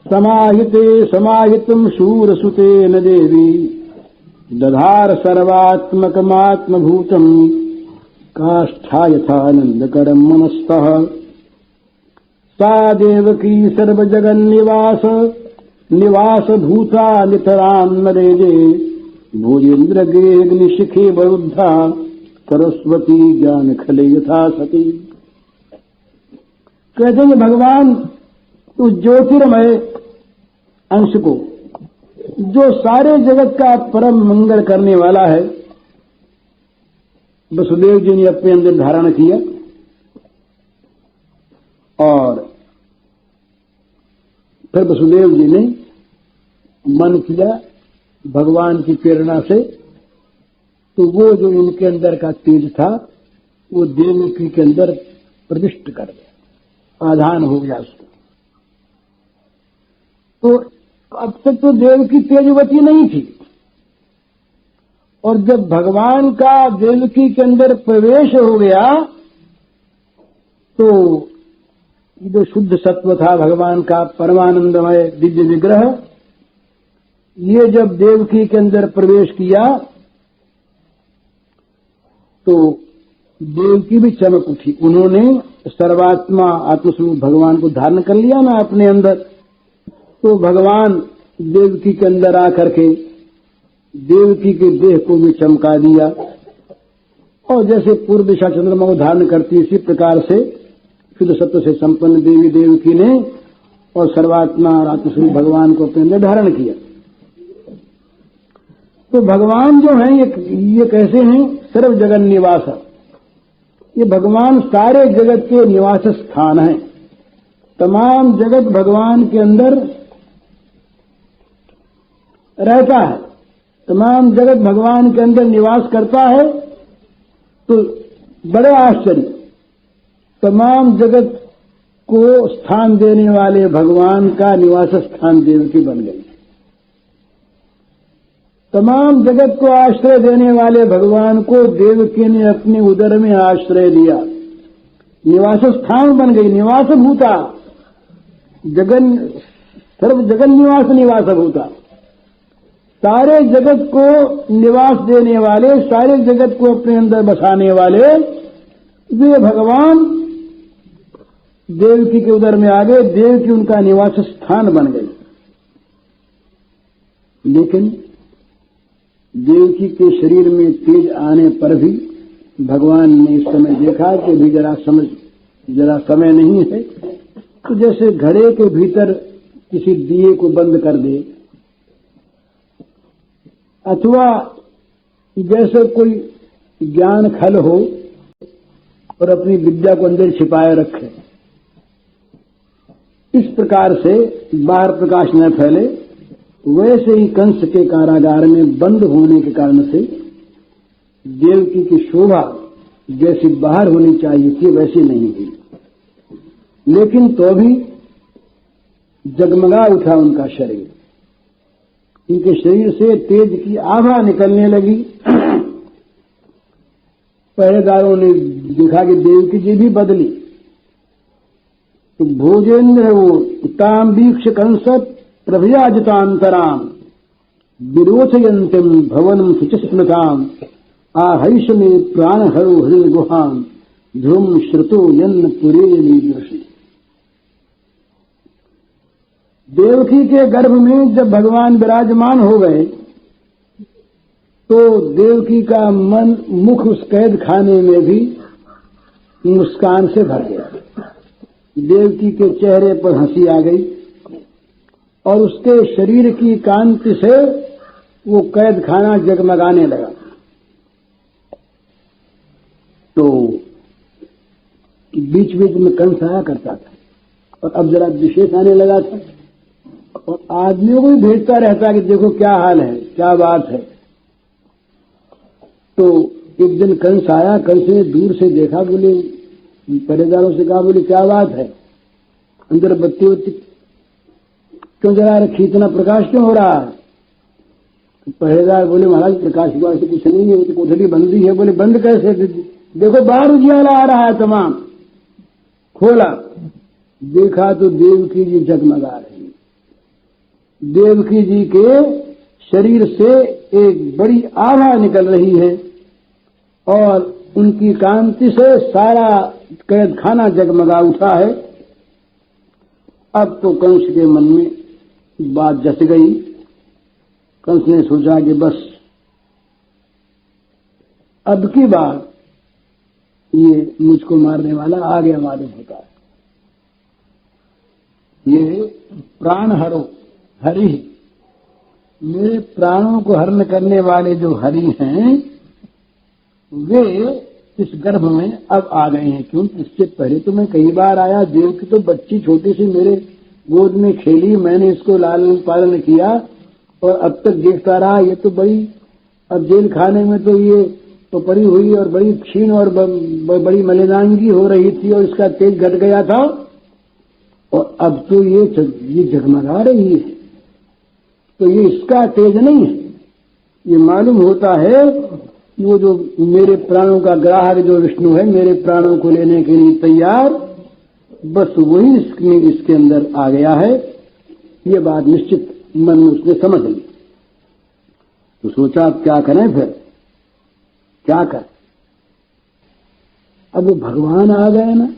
समाहिते समाहितुम शूरसुतेन देवी दधार सर्वात्मकमात्मभूतम काष्ठा यथानंदकरम मनस्तः सा देवकी सर्वजगन्निवास निवास भूता नितराम नरेजे भोजेन्द्र गेग्निशिखे वरुद्धा सरस्वती ज्ञान खले यथा सती। कहते हैं भगवान उस ज्योतिर्मय अंश को, जो सारे जगत का परम मंगल करने वाला है, वसुदेव जी ने अपने अंदर धारण किया और फिर वसुदेव जी ने मन किया भगवान की प्रेरणा से, तो वो जो इनके अंदर का तेज था वो देवकी के अंदर प्रविष्ट कर गया, आधान हो गया उसको। तो अब तक तो देवकी तेजवती नहीं थी, और जब भगवान का देवकी के अंदर प्रवेश हो गया तो जो शुद्ध सत्व था भगवान का परमानंदमय दिव्य विग्रह, ये जब देवकी के अंदर प्रवेश किया तो देवकी भी चमक उठी। उन्होंने सर्वात्मा आत्मस्वरूप भगवान को धारण कर लिया ना अपने अंदर, तो भगवान देवकी के अंदर आकर के देवकी के देह को भी चमका दिया, और जैसे पूर्व दिशा चंद्रमा को धारण करती, इसी प्रकार से शुद्ध सत्व से संपन्न देवी देवकी ने और सर्वात्मा और आत्मस्वरूप भगवान को अपने अंदर धारण किया। तो भगवान जो है ये कैसे हैं? सर्व जगन निवास, ये भगवान सारे जगत के निवास स्थान है। तमाम जगत भगवान के अंदर रहता है, तमाम जगत भगवान के अंदर निवास करता है। तो बड़े आश्चर्य, तमाम जगत को स्थान देने वाले भगवान का निवास स्थान देवकी बन गई। तमाम जगत को आश्रय देने वाले भगवान को देवकी ने अपने उदर में आश्रय दिया, निवास स्थान बन गई। निवास भूता जगन, सर्व जगन निवास निवास भूता, सारे जगत को निवास देने वाले, सारे जगत को अपने अंदर बसाने वाले वे भगवान देवकी के उदर में आ गए। देवकी उनका निवास स्थान बन गई। लेकिन देवकी के शरीर में तेज आने पर भी भगवान ने इस समय देखा कि भी जरा समय नहीं है, तो जैसे घड़े के भीतर किसी दिए को बंद कर दे, अथवा जैसे कोई ज्ञान खल हो और अपनी विद्या को अंदर छिपाए रखे, इस प्रकार से बाहर प्रकाश न फैले, वैसे ही कंस के कारागार में बंद होने के कारण से देवकी की शोभा जैसी बाहर होनी चाहिए थी वैसी नहीं हुई। लेकिन तो भी जगमगा उठा उनका शरीर, उनके शरीर से तेज की आभा निकलने लगी। पहरेदारों ने देखा कि देवकी जी भी बदली, तो भोजेन्द्र वो ताम वीक्ष कंस प्रभयाजतांतराम विरोचयन्तीं भवनं शुचिस्मृताम् आहैष में प्राण हरो हृदय गुहाम ध्रुम श्रुतो यन्न पुरेयमीदृशि। देवकी के गर्भ में जब भगवान विराजमान हो गए तो देवकी का मन मुख उस कैद खाने में भी मुस्कान से भर गया। देवकी के चेहरे पर हंसी आ गई और उसके शरीर की कांति से वो कैद खाना जगमगाने लगा। तो बीच बीच में कंस आया करता था और अब जरा विशेष आने लगा था और आदमियों को भी भेजता रहता कि देखो क्या हाल है, क्या बात है। तो एक दिन कंस आया, कंस ने दूर से देखा, बोले पहरेदारों से कहा, बोले क्या बात है, अंदर बत्ती वत्ती क्यों जला रखी, इतना प्रकाश क्यों हो रहा है। तो पहरेदार बोले महाराज प्रकाश हुआ से कुछ नहीं है, वो तो कोठरी बंदी है। बोले बंद कैसे, देखो बाहर उजियाला आ रहा है तमाम। खोला, देखा तो देवकी जी जगमगा रही। देवकी जी के शरीर से एक बड़ी आभा निकल रही है और उनकी कांति से सारा कैद खाना जगमगा उठा है। अब तो कंस के मन में बात जस गई। कंस ने सोचा कि बस अब की बार ये मुझको मारने वाला आ गया मालूम होता है। ये प्राण हरो हरि, मेरे प्राणों को हरण करने वाले जो हरि हैं वे इस गर्भ में अब आ गए हैं। क्योंकि इससे पहले तो मैं कई बार आया, देवकी तो बच्ची छोटी सी मेरे गोद में खेली, मैंने इसको लालन पालन किया और अब तक देखता रहा। ये तो बड़ी, अब जेल खाने में तो ये तो पड़ी हुई और बड़ी क्षीण और बड़ी मलिनांगी हो रही थी और इसका तेज घट गया था और अब तो ये जगमगा रही है। तो ये इसका तेज नहीं है, ये मालूम होता है वो जो मेरे प्राणों का ग्राहक जो विष्णु है, मेरे प्राणों को लेने के लिए तैयार, बस वही इसके अंदर आ गया है। ये बात निश्चित मन में उसने समझ ली। तो सोचा अब क्या करें, फिर क्या कर। अब वो भगवान आ गए ना,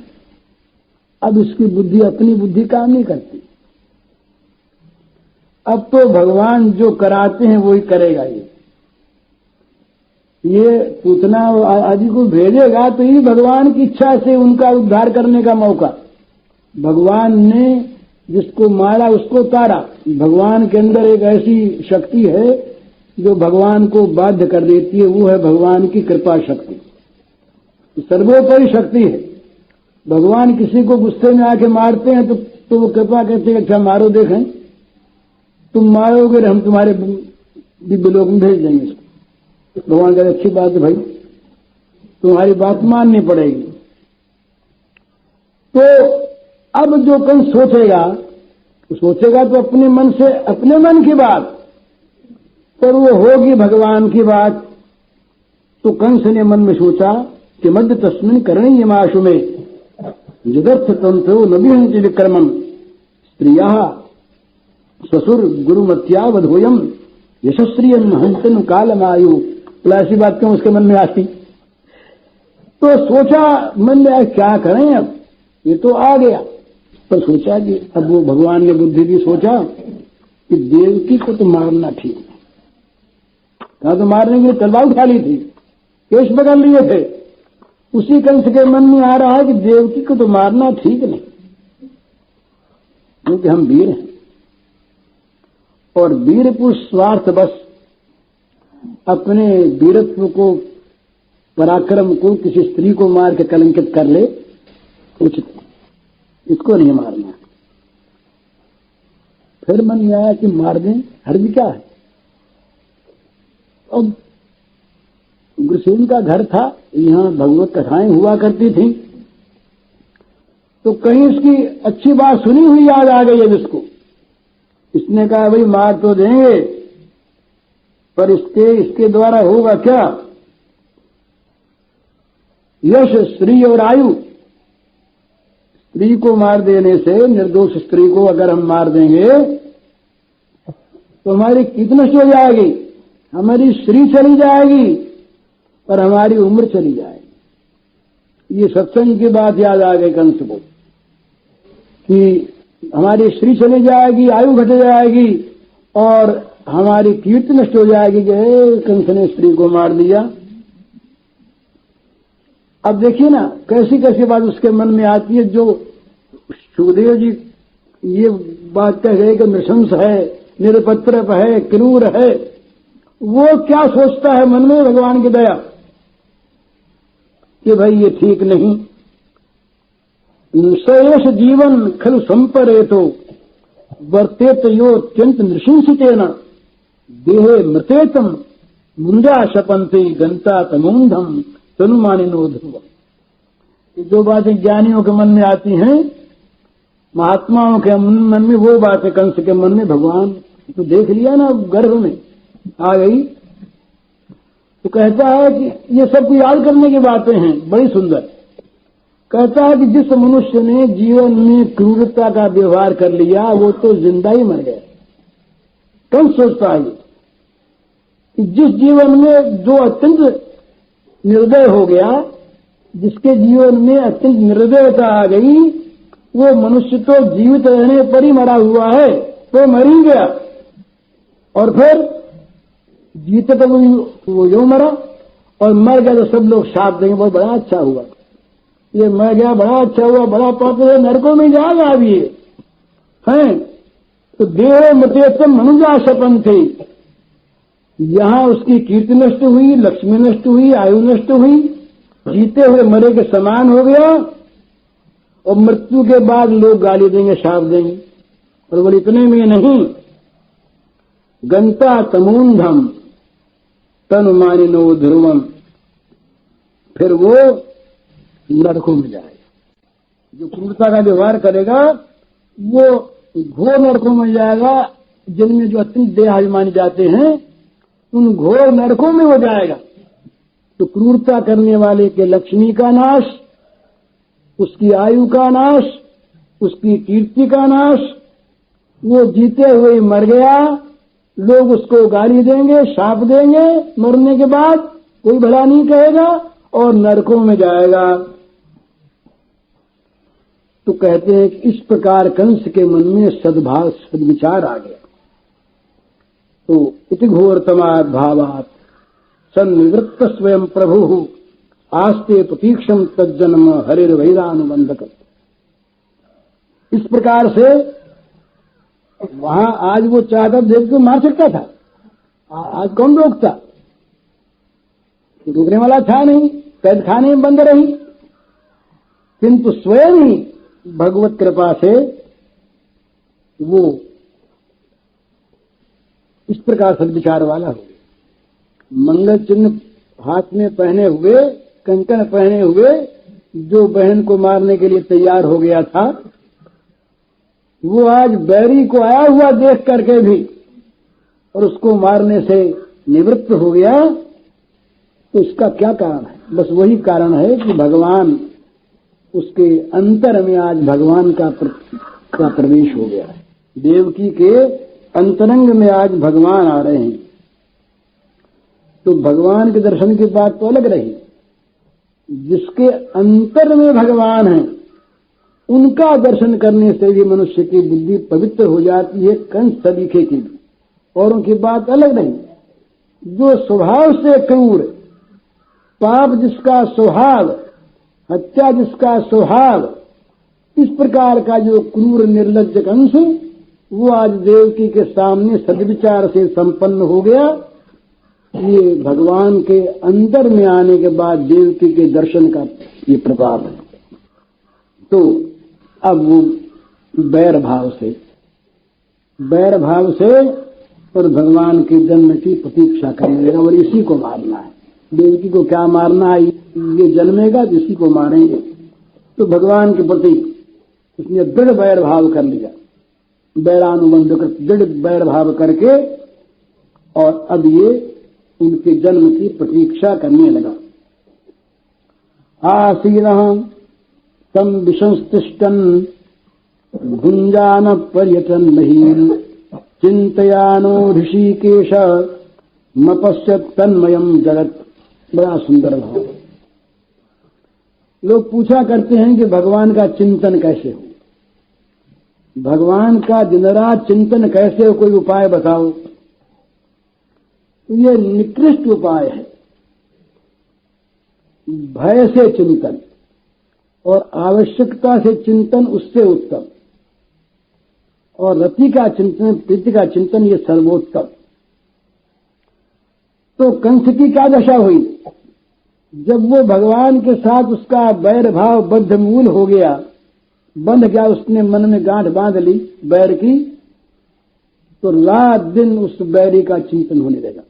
अब इसकी बुद्धि, अपनी बुद्धि काम नहीं करती। अब तो भगवान जो कराते हैं वही करेगा। ये पूतना आदि को भेजेगा तो ये भगवान की इच्छा से उनका उद्धार करने का मौका। भगवान ने जिसको मारा उसको तारा। भगवान के अंदर एक ऐसी शक्ति है जो भगवान को बाध्य कर देती है, वो है भगवान की कृपा शक्ति, सर्वोपरि शक्ति है। भगवान किसी को गुस्से में आके मारते हैं तो वो कृपा कहते हैं अच्छा मारो, देखें तुम मारोगे हम तुम्हारे दिव्य लोक में भेज देंगे इसको। भगवान कहते अच्छी बात है भाई, तुम्हारी बात माननी पड़ेगी। तो अब जो कंस सोचेगा तो अपने मन से, अपने मन की बात, पर वो होगी भगवान की बात। तो कंस ने मन में सोचा कि मध्य तस्मिन् करणीयमाशु में जगर्थ तंत्रो नभिहंति विक्रमम स्त्रिया ससुर गुरुमत्या वधोयम यशस्त्रियम हंसन कालमायु। तो ऐसी बात क्यों उसके मन में आती। तो सोचा मन में क्या करें, अब ये तो आ गया। पर सोचा कि अब वो भगवान ने बुद्धि दी, सोचा कि देवकी को तो मारना ठीक है। कहा तो मारने के लिए तलवार उठा ली थी, केश पकड़ लिए थे। उसी कंस के मन में आ रहा है कि देवकी को तो मारना ठीक नहीं, क्योंकि हम वीर हैं और वीर पुरुष स्वार्थ बस अपने वीरत्व को, पराक्रम को किसी स्त्री को मार के कलंकित कर ले, उचित नहीं, इसको नहीं मारना। फिर मन में आया कि मार दें, हर्ज क्या है। अब गुरुसेन का घर था, यहां भगवत कथाएं हुआ करती थी, तो कहीं इसकी अच्छी बात सुनी हुई याद आ गई है इसको। इसने कहा भाई मार तो देंगे, पर इसके द्वारा होगा क्या, यश श्री और आयु। स्त्री को मार देने से, निर्दोष स्त्री को अगर हम मार देंगे तो हमारी कीर्ति नष्ट हो जाएगी, हमारी श्री चली जाएगी और हमारी उम्र चली जाएगी। ये सत्संग की बात याद आ गई कंस को कि हमारी श्री चली जाएगी, आयु घट जाएगी और हमारी कीर्ति नष्ट हो जाएगी कि कंस ने स्त्री को मार दिया। अब देखिए ना कैसी कैसी बात उसके मन में आती है। जो सुखदेव जी ये बात कह रहे कि नृशंस है, निरपत्रप है, क्रूर है, वो क्या सोचता है मन में भगवान की दया कि भाई ये ठीक नहीं। सएष जीवन खलु संपरेतो वर्तेत यो अत्यंत नृशंसितेन देहे मृतेतम मुंजा शपंते गंता तमोंधम तनुमानिनो ध्रुवम। जो बातें ज्ञानियों के मन में आती हैं, महात्माओं के मन में, वो बातें कंस के मन में भगवान तो देख लिया ना, गर्भ में आ गई। तो कहता है कि ये सब याद करने की बातें हैं, बड़ी सुंदर। कहता है कि जिस मनुष्य ने जीवन में क्रूरता का व्यवहार कर लिया वो तो जिंदा ही मर गया। कंस सोचता है कि जिस जीवन में जो अत्यंत निर्दय हो गया, जिसके जीवन में अत्यंत निर्दयता आ गई, वो मनुष्य तो जीवित रहने पर ही मरा हुआ है, तो मर ही गया। और फिर जीते तो वो यूं मरा, और मर गया तो सब लोग शाप देंगे बहुत बड़ा अच्छा हुआ, ये मर गया बड़ा अच्छा हुआ, बड़ा पाप है, नरकों में जाएगा अब ये हैं। तो देह मृत्यु मनुजा शपन थे, यहां उसकी कीर्ति नष्ट हुई, लक्ष्मी नष्ट हुई, आयु नष्ट हुई, जीते हुए मरे के समान हो गया। और मृत्यु के बाद लोग गाली देंगे, शाप देंगे। और वो इतने में नहीं, गंता तमूंधम तनुमानिनो ध्रुवम, फिर वो नरकों में जाएगा। जो क्रूरता का व्यवहार करेगा वो घोर नरकों में जाएगा, जिनमें जो अत्यंत देहाभिमानी जाते हैं उन घोर नरकों में हो जाएगा। तो क्रूरता करने वाले के लक्ष्मी का नाश, उसकी आयु का नाश, उसकी कीर्ति का नाश, वो जीते हुए मर गया, लोग उसको गाली देंगे, शाप देंगे, मरने के बाद कोई भला नहीं कहेगा और नरकों में जाएगा। तो कहते हैं कि इस प्रकार कंस के मन में सद्भाव सद्विचार आ गया। तो इति घोरतमाद भावात सन्निवृत्त स्वयं प्रभु आस्ते प्रतीक्षम तज्जन्म हरिर वैरानुबंधक। इस प्रकार से वहां आज वो चाहता देव को मार सकता था, आज कौन रोकता, रोकने वाला था नहीं, कैद खाने में बंद रही। किंतु स्वयं ही भगवत कृपा से वो इस प्रकार सद्विचार वाला हो गया। मंगल चिन्ह हाथ में पहने हुए, कंकण पहने हुए जो बहन को मारने के लिए तैयार हो गया था, वो आज बैरी को आया हुआ देख करके भी और उसको मारने से निवृत्त हो गया। तो इसका क्या कारण है? बस वही कारण है कि भगवान, उसके अंतर में आज भगवान का प्रवेश हो गया है। देवकी के अंतरंग में आज भगवान आ रहे हैं। तो भगवान के दर्शन की बात तो अलग रही, जिसके अंतर में भगवान है उनका दर्शन करने से भी मनुष्य की बुद्धि पवित्र हो जाती है, कंस सलीखे की भी। औरों की बात अलग नहीं। जो स्वभाव से क्रूर, पाप जिसका स्वभाव, हत्या जिसका स्वभाव, इस प्रकार का जो क्रूर निर्लज्ज कंस, वो आज देवकी के सामने सद्विचार से संपन्न हो गया। ये भगवान के अंदर में आने के बाद देवकी के दर्शन का ये प्रभाव है। तो अब वो बैर भाव से और भगवान के जन्म की प्रतीक्षा करने लगा और इसी को मारना है। देवकी को क्या मारना है, ये जन्मेगा इसी को मारेंगे। तो भगवान के प्रति उसने दृढ़ बैर भाव कर लिया, बैरानुबंध कर दृढ़ बैर भाव करके, और अब ये उनके जन्म की प्रतीक्षा करने लगा। आसीनः तम विशंस्तिष्ठन् भुंजान पर्यटन नहीं चिंतयानो ऋषिकेश मपश्यत तन्मयम जगत। बड़ा सुंदर भाव। लोग पूछा करते हैं कि भगवान का चिंतन कैसे हो, भगवान का दिन रात चिंतन कैसे हो, कोई उपाय बताओ। तो ये निकृष्ट उपाय है, भय से चिंतन और आवश्यकता से चिंतन उससे उत्तम, और रति का चिंतन, प्रीति का चिंतन ये सर्वोत्तम। तो कंस की क्या दशा हुई? जब वो भगवान के साथ उसका वैर भाव बद्ध मूल हो गया, बंध गया, उसने मन में गांठ बांध ली बैर की, तो रात दिन उस बैरी का चिंतन होने लगा।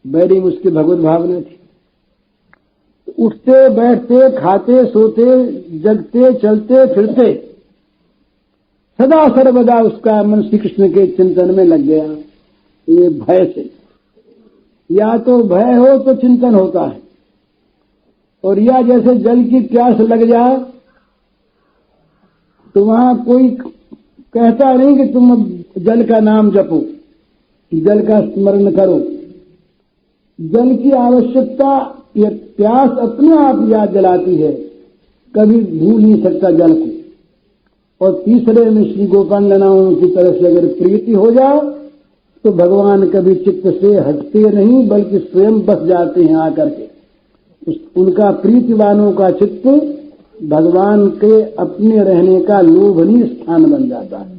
बैरी में उसकी भगवत भावना थी। उठते बैठते खाते सोते जगते चलते फिरते सदा सर्वदा उसका मन श्री कृष्ण के चिंतन में लग गया। ये भय से, या तो भय हो तो चिंतन होता है, और या जैसे जल की प्यास लग जाए तो वहां कोई कहता नहीं कि तुम जल का नाम जपो, जल का स्मरण करो। जल की आवश्यकता, प्यास अपने आप याद दिलाती है, कभी भूल नहीं सकता जल को। और तीसरे में श्री गोपाल नारायण की तरफ से अगर प्रीति हो जाए तो भगवान कभी चित्त से हटते नहीं, बल्कि स्वयं बस जाते हैं आकर के। उनका प्रीतिवानों का चित्त भगवान के अपने रहने का लोभनीय स्थान बन जाता है।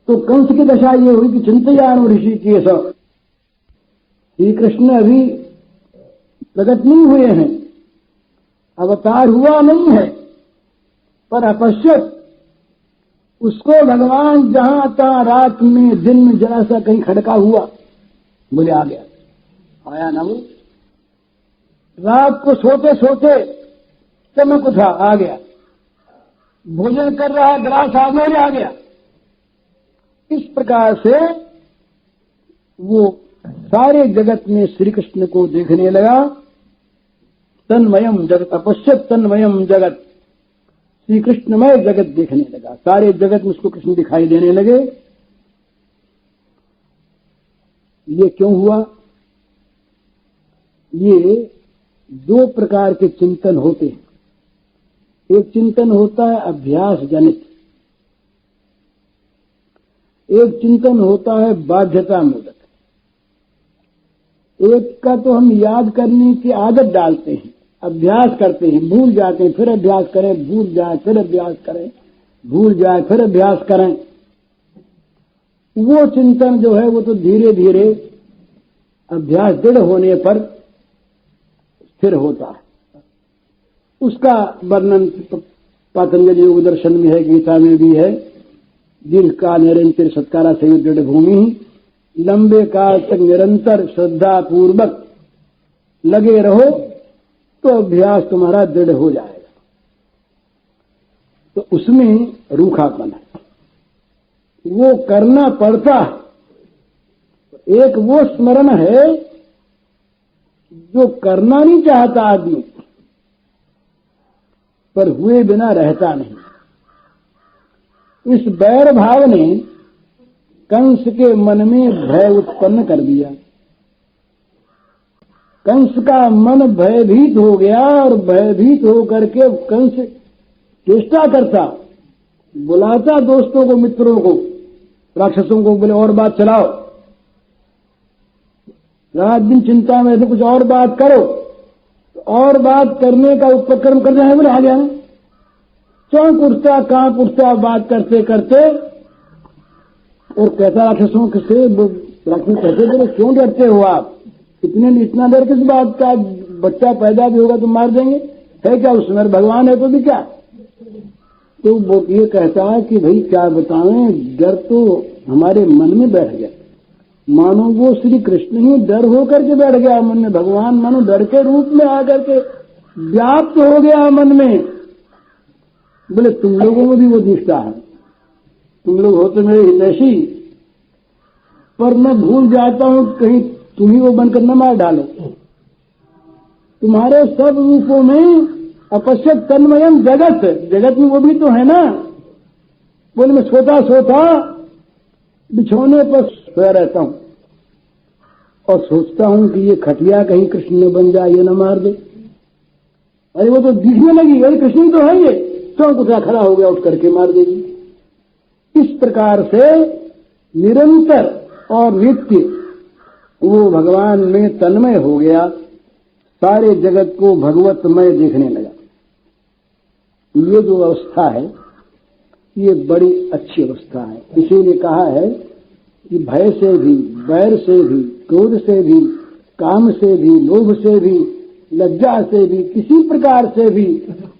तो कंस की दशा ये हुई कि चिंतयानो ऋषिकेश, श्री कृष्ण अभी प्रकट नहीं हुए हैं, अवतार हुआ नहीं है, पर अपश्यत उसको भगवान जहां तहां रात में दिन में जरा सा कहीं खड़का हुआ, बोले आ गया, आया ना वो। रात को सोते सोते चमक उठा, आ गया। भोजन कर रहा है, गिलास आगे आ गया। इस प्रकार से वो सारे जगत में श्री कृष्ण को देखने लगा। तन्मयम जगत अपश्यत तन्मयम जगत, श्री कृष्णमय जगत देखने लगा। सारे जगत में उसको कृष्ण दिखाई देने लगे। ये क्यों हुआ? ये दो प्रकार के चिंतन होते हैं। एक चिंतन होता है अभ्यास जनित, एक चिंतन होता है बाध्यता मूलक। एक का तो हम याद करने की आदत डालते हैं, अभ्यास करते हैं, भूल जाते हैं, फिर अभ्यास करें, भूल जाए फिर अभ्यास करें, भूल जाए फिर अभ्यास करें। वो चिंतन जो है वो तो धीरे धीरे अभ्यास दृढ़ होने पर स्थिर होता है। उसका वर्णन पतंजलि योग दर्शन में है, गीता में भी है। दीर्घ काल निरंतर सत्कारा से दृढ़ भूमि, लंबे काल तक निरंतर श्रद्धा पूर्वक लगे रहो तो अभ्यास तुम्हारा दृढ़ हो जाएगा। तो उसमें रूखापन है, वो करना पड़ता है। एक वो स्मरण है जो करना नहीं चाहता आदमी, पर हुए बिना रहता नहीं। इस बैर भाव ने कंस के मन में भय उत्पन्न कर दिया। कंस का मन भयभीत हो गया, और भयभीत होकर के कंस चेष्टा करता, बुलाता दोस्तों को, मित्रों को, राक्षसों को, बोले और बात चलाओ, रात दिन चिंता में, कुछ और बात करो। और बात करने का उपक्रम करना है, बोले आ गया। चौंक उठता, कांप उठता बात करते करते, और कहता राक्षसों से, राक्षस कहते बोले क्यों डरते हो आप, इतना डर किस बात का, बच्चा पैदा भी होगा तो मार देंगे, है क्या उसमें, भगवान है तो भी क्या। तो वो ये कहता है कि भाई क्या बताएं, डर तो हमारे मन में बैठ गया, मानो वो श्री कृष्ण ही डर होकर के बैठ गया मन में, भगवान मानो डर के रूप में आकर के व्याप्त हो गया मन में। बोले तुम लोगों में भी वो दिखता है, तुम लोग हो तो मेरे हितैषी, पर मैं भूल जाता हूं कहीं तुम ही वो बनकर न मार डालो। तुम्हारे सब रूपों में अपश्यत तन्मयम जगत, जगत में वो भी तो है ना। बोले मैं सोता सोता बिछौने पर सोया रहता हूं और सोचता हूं कि ये खटिया कहीं कृष्ण न बन जाए, ये न मार दे। अरे वो तो दिखने लगी, अरे कृष्ण तो है ये, तो कुछ खड़ा हो गया, उठ करके मार देगी। इस प्रकार से निरंतर और नित्य वो भगवान में तन्मय हो गया, सारे जगत को भगवतमय देखने लगा। ये जो अवस्था है ये बड़ी अच्छी अवस्था है। इसीलिए कहा है कि भय से भी, बैर से भी, क्रोध से भी, काम से भी, लोभ से भी, लज्जा से भी, किसी प्रकार से भी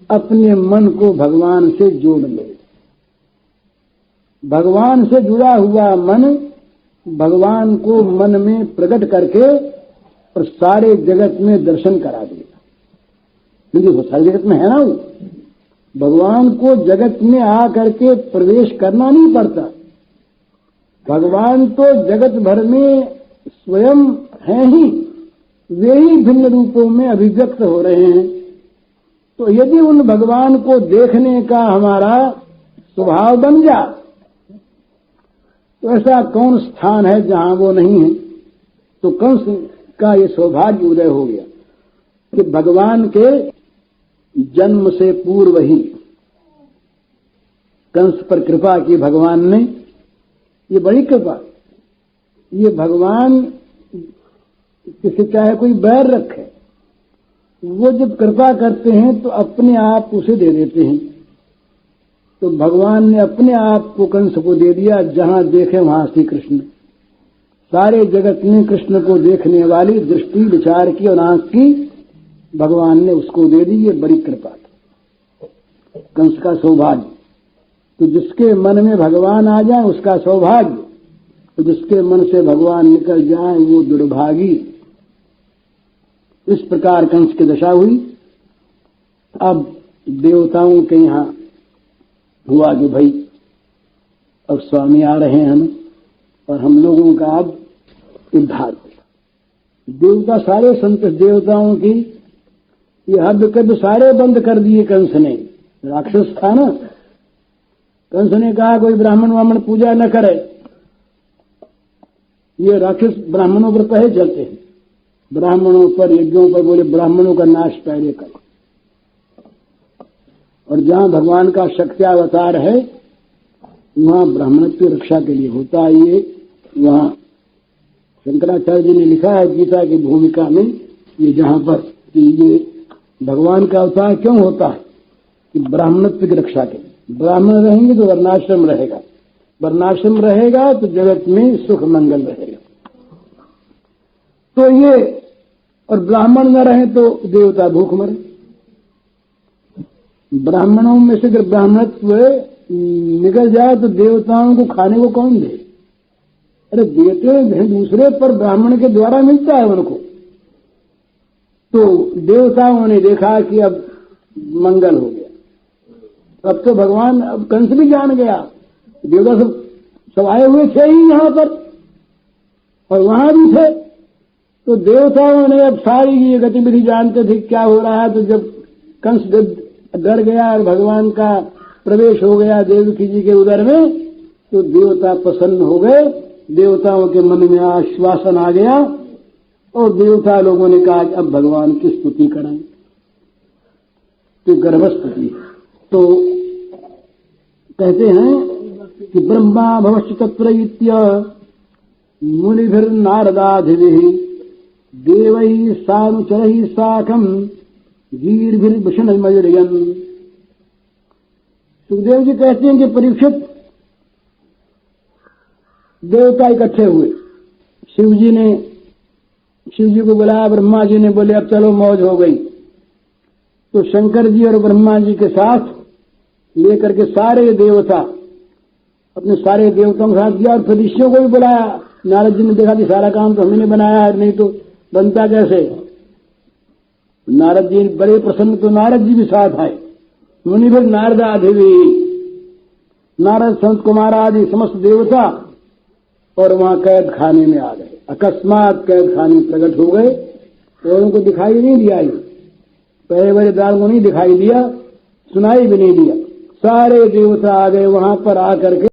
अपने मन को भगवान से जोड़ ले। भगवान से जुड़ा हुआ मन भगवान को मन में प्रकट करके और सारे जगत में दर्शन करा देगा। क्योंकि वो सारे जगत में है ना, वो भगवान को जगत में आ करके प्रवेश करना नहीं पड़ता। भगवान तो जगत भर में स्वयं हैं ही, वे ही भिन्न रूपों में अभिव्यक्त हो रहे हैं। तो यदि उन भगवान को देखने का हमारा स्वभाव बन जा तो ऐसा कौन स्थान है जहां वो नहीं है। तो कंस का ये सौभाग्य उदय हो गया कि भगवान के जन्म से पूर्व ही कंस पर कृपा की भगवान ने। ये बड़ी कृपा। ये भगवान किसी चाहे कोई बैर रखे, वो जब कृपा करते हैं तो अपने आप उसे दे देते हैं। तो भगवान ने अपने आप को कंस को दे दिया, जहां देखे वहां श्री कृष्ण। सारे जगत में कृष्ण को देखने वाली दृष्टि विचार की और आंख की भगवान ने उसको दे दी। ये बड़ी कृपा थी, कंस का सौभाग्य। तो जिसके मन में भगवान आ जाए उसका सौभाग्य, तो जिसके मन से भगवान निकल जाए वो दुर्भागी। इस प्रकार कंस की दशा हुई। अब देवताओं के यहां हुआ कि भाई अब स्वामी आ रहे हैं हम, और हम लोगों का अब उद्धार होगा। देवता सारे संत देवताओं की ये हद कद सारे बंद कर दिए कंस ने। राक्षस था ना, कंस ने कहा कोई ब्राह्मण वामन पूजा न करे। ये राक्षस ब्राह्मणों पर पहले चलते हैं, ब्राह्मणों पर यज्ञों पर बोले ब्राह्मणों का नाश पहले करो। और जहां भगवान का शक्त्यावतार है वहां ब्राह्मणत्व रक्षा के लिए होता है। ये वहां शंकराचार्य जी ने लिखा है गीता की भूमिका में, ये जहां पर कि ये भगवान का अवतार क्यों होता है कि ब्राह्मणत्व की रक्षा के लिए। ब्राह्मण रहेंगे तो वर्णाश्रम रहेगा, वर्णाश्रम रहेगा तो जगत में सुख मंगल रहेगा। तो ये, और ब्राह्मण न रहे तो देवता भूख मरे। ब्राह्मणों में से अगर ब्राह्मणत्व निकल जाए तो देवताओं को खाने को कौन दे? अरे देते हैं दूसरे, पर ब्राह्मण के द्वारा मिलता है उनको। तो देवताओं ने देखा कि अब मंगल हो गया। अब तो भगवान, अब कंस भी जान गया, देवता सब आए हुए थे ही यहां पर और वहां भी थे। तो देवताओं ने अब सारी ये गतिविधि जानते थे क्या हो रहा है। तो जब कंस डर गया और भगवान का प्रवेश हो गया देवकी जी के उदर में, तो देवता प्रसन्न हो गए। देवताओं के मन में आश्वासन आ गया और देवता लोगों ने कहा कि अब भगवान की स्तुति करें। तो गर्भस्तुति। तो कहते हैं कि ब्रह्मा भवश्च तत्र इत्य मुनिभिर्नारदाधिभिः देवैः सानुचरैः साकं गीर्भिर्भूषणमयूरयन्। सुखदेव जी कहते हैं कि परीक्षित, देवता इकट्ठे हुए। शिव जी को बुलाया, ब्रह्मा जी ने बोले अब चलो मौज हो गई। तो शंकर जी और ब्रह्मा जी के साथ लेकर के सारे देवता अपने सारे देवताओं के साथ गया और फिर ऋषियों को भी बुलाया। नारद जी ने देखा कि सारा काम तो हमने बनाया है, नहीं तो बनता कैसे। नारद जी बड़े प्रसन्न, तो नारद जी भी साथ आए। मुनिभिर नारदाधिवी, नारद संत कुमार आदि समस्त देवता, और वहां कैद खाने में आ गए। अकस्मात कैद खाने प्रकट हो गए तो उनको दिखाई नहीं दिया, पहले बड़े दाल को नहीं दिखाई दिया, सुनाई भी नहीं दिया। सारे देवता आ गए वहां पर आकर के।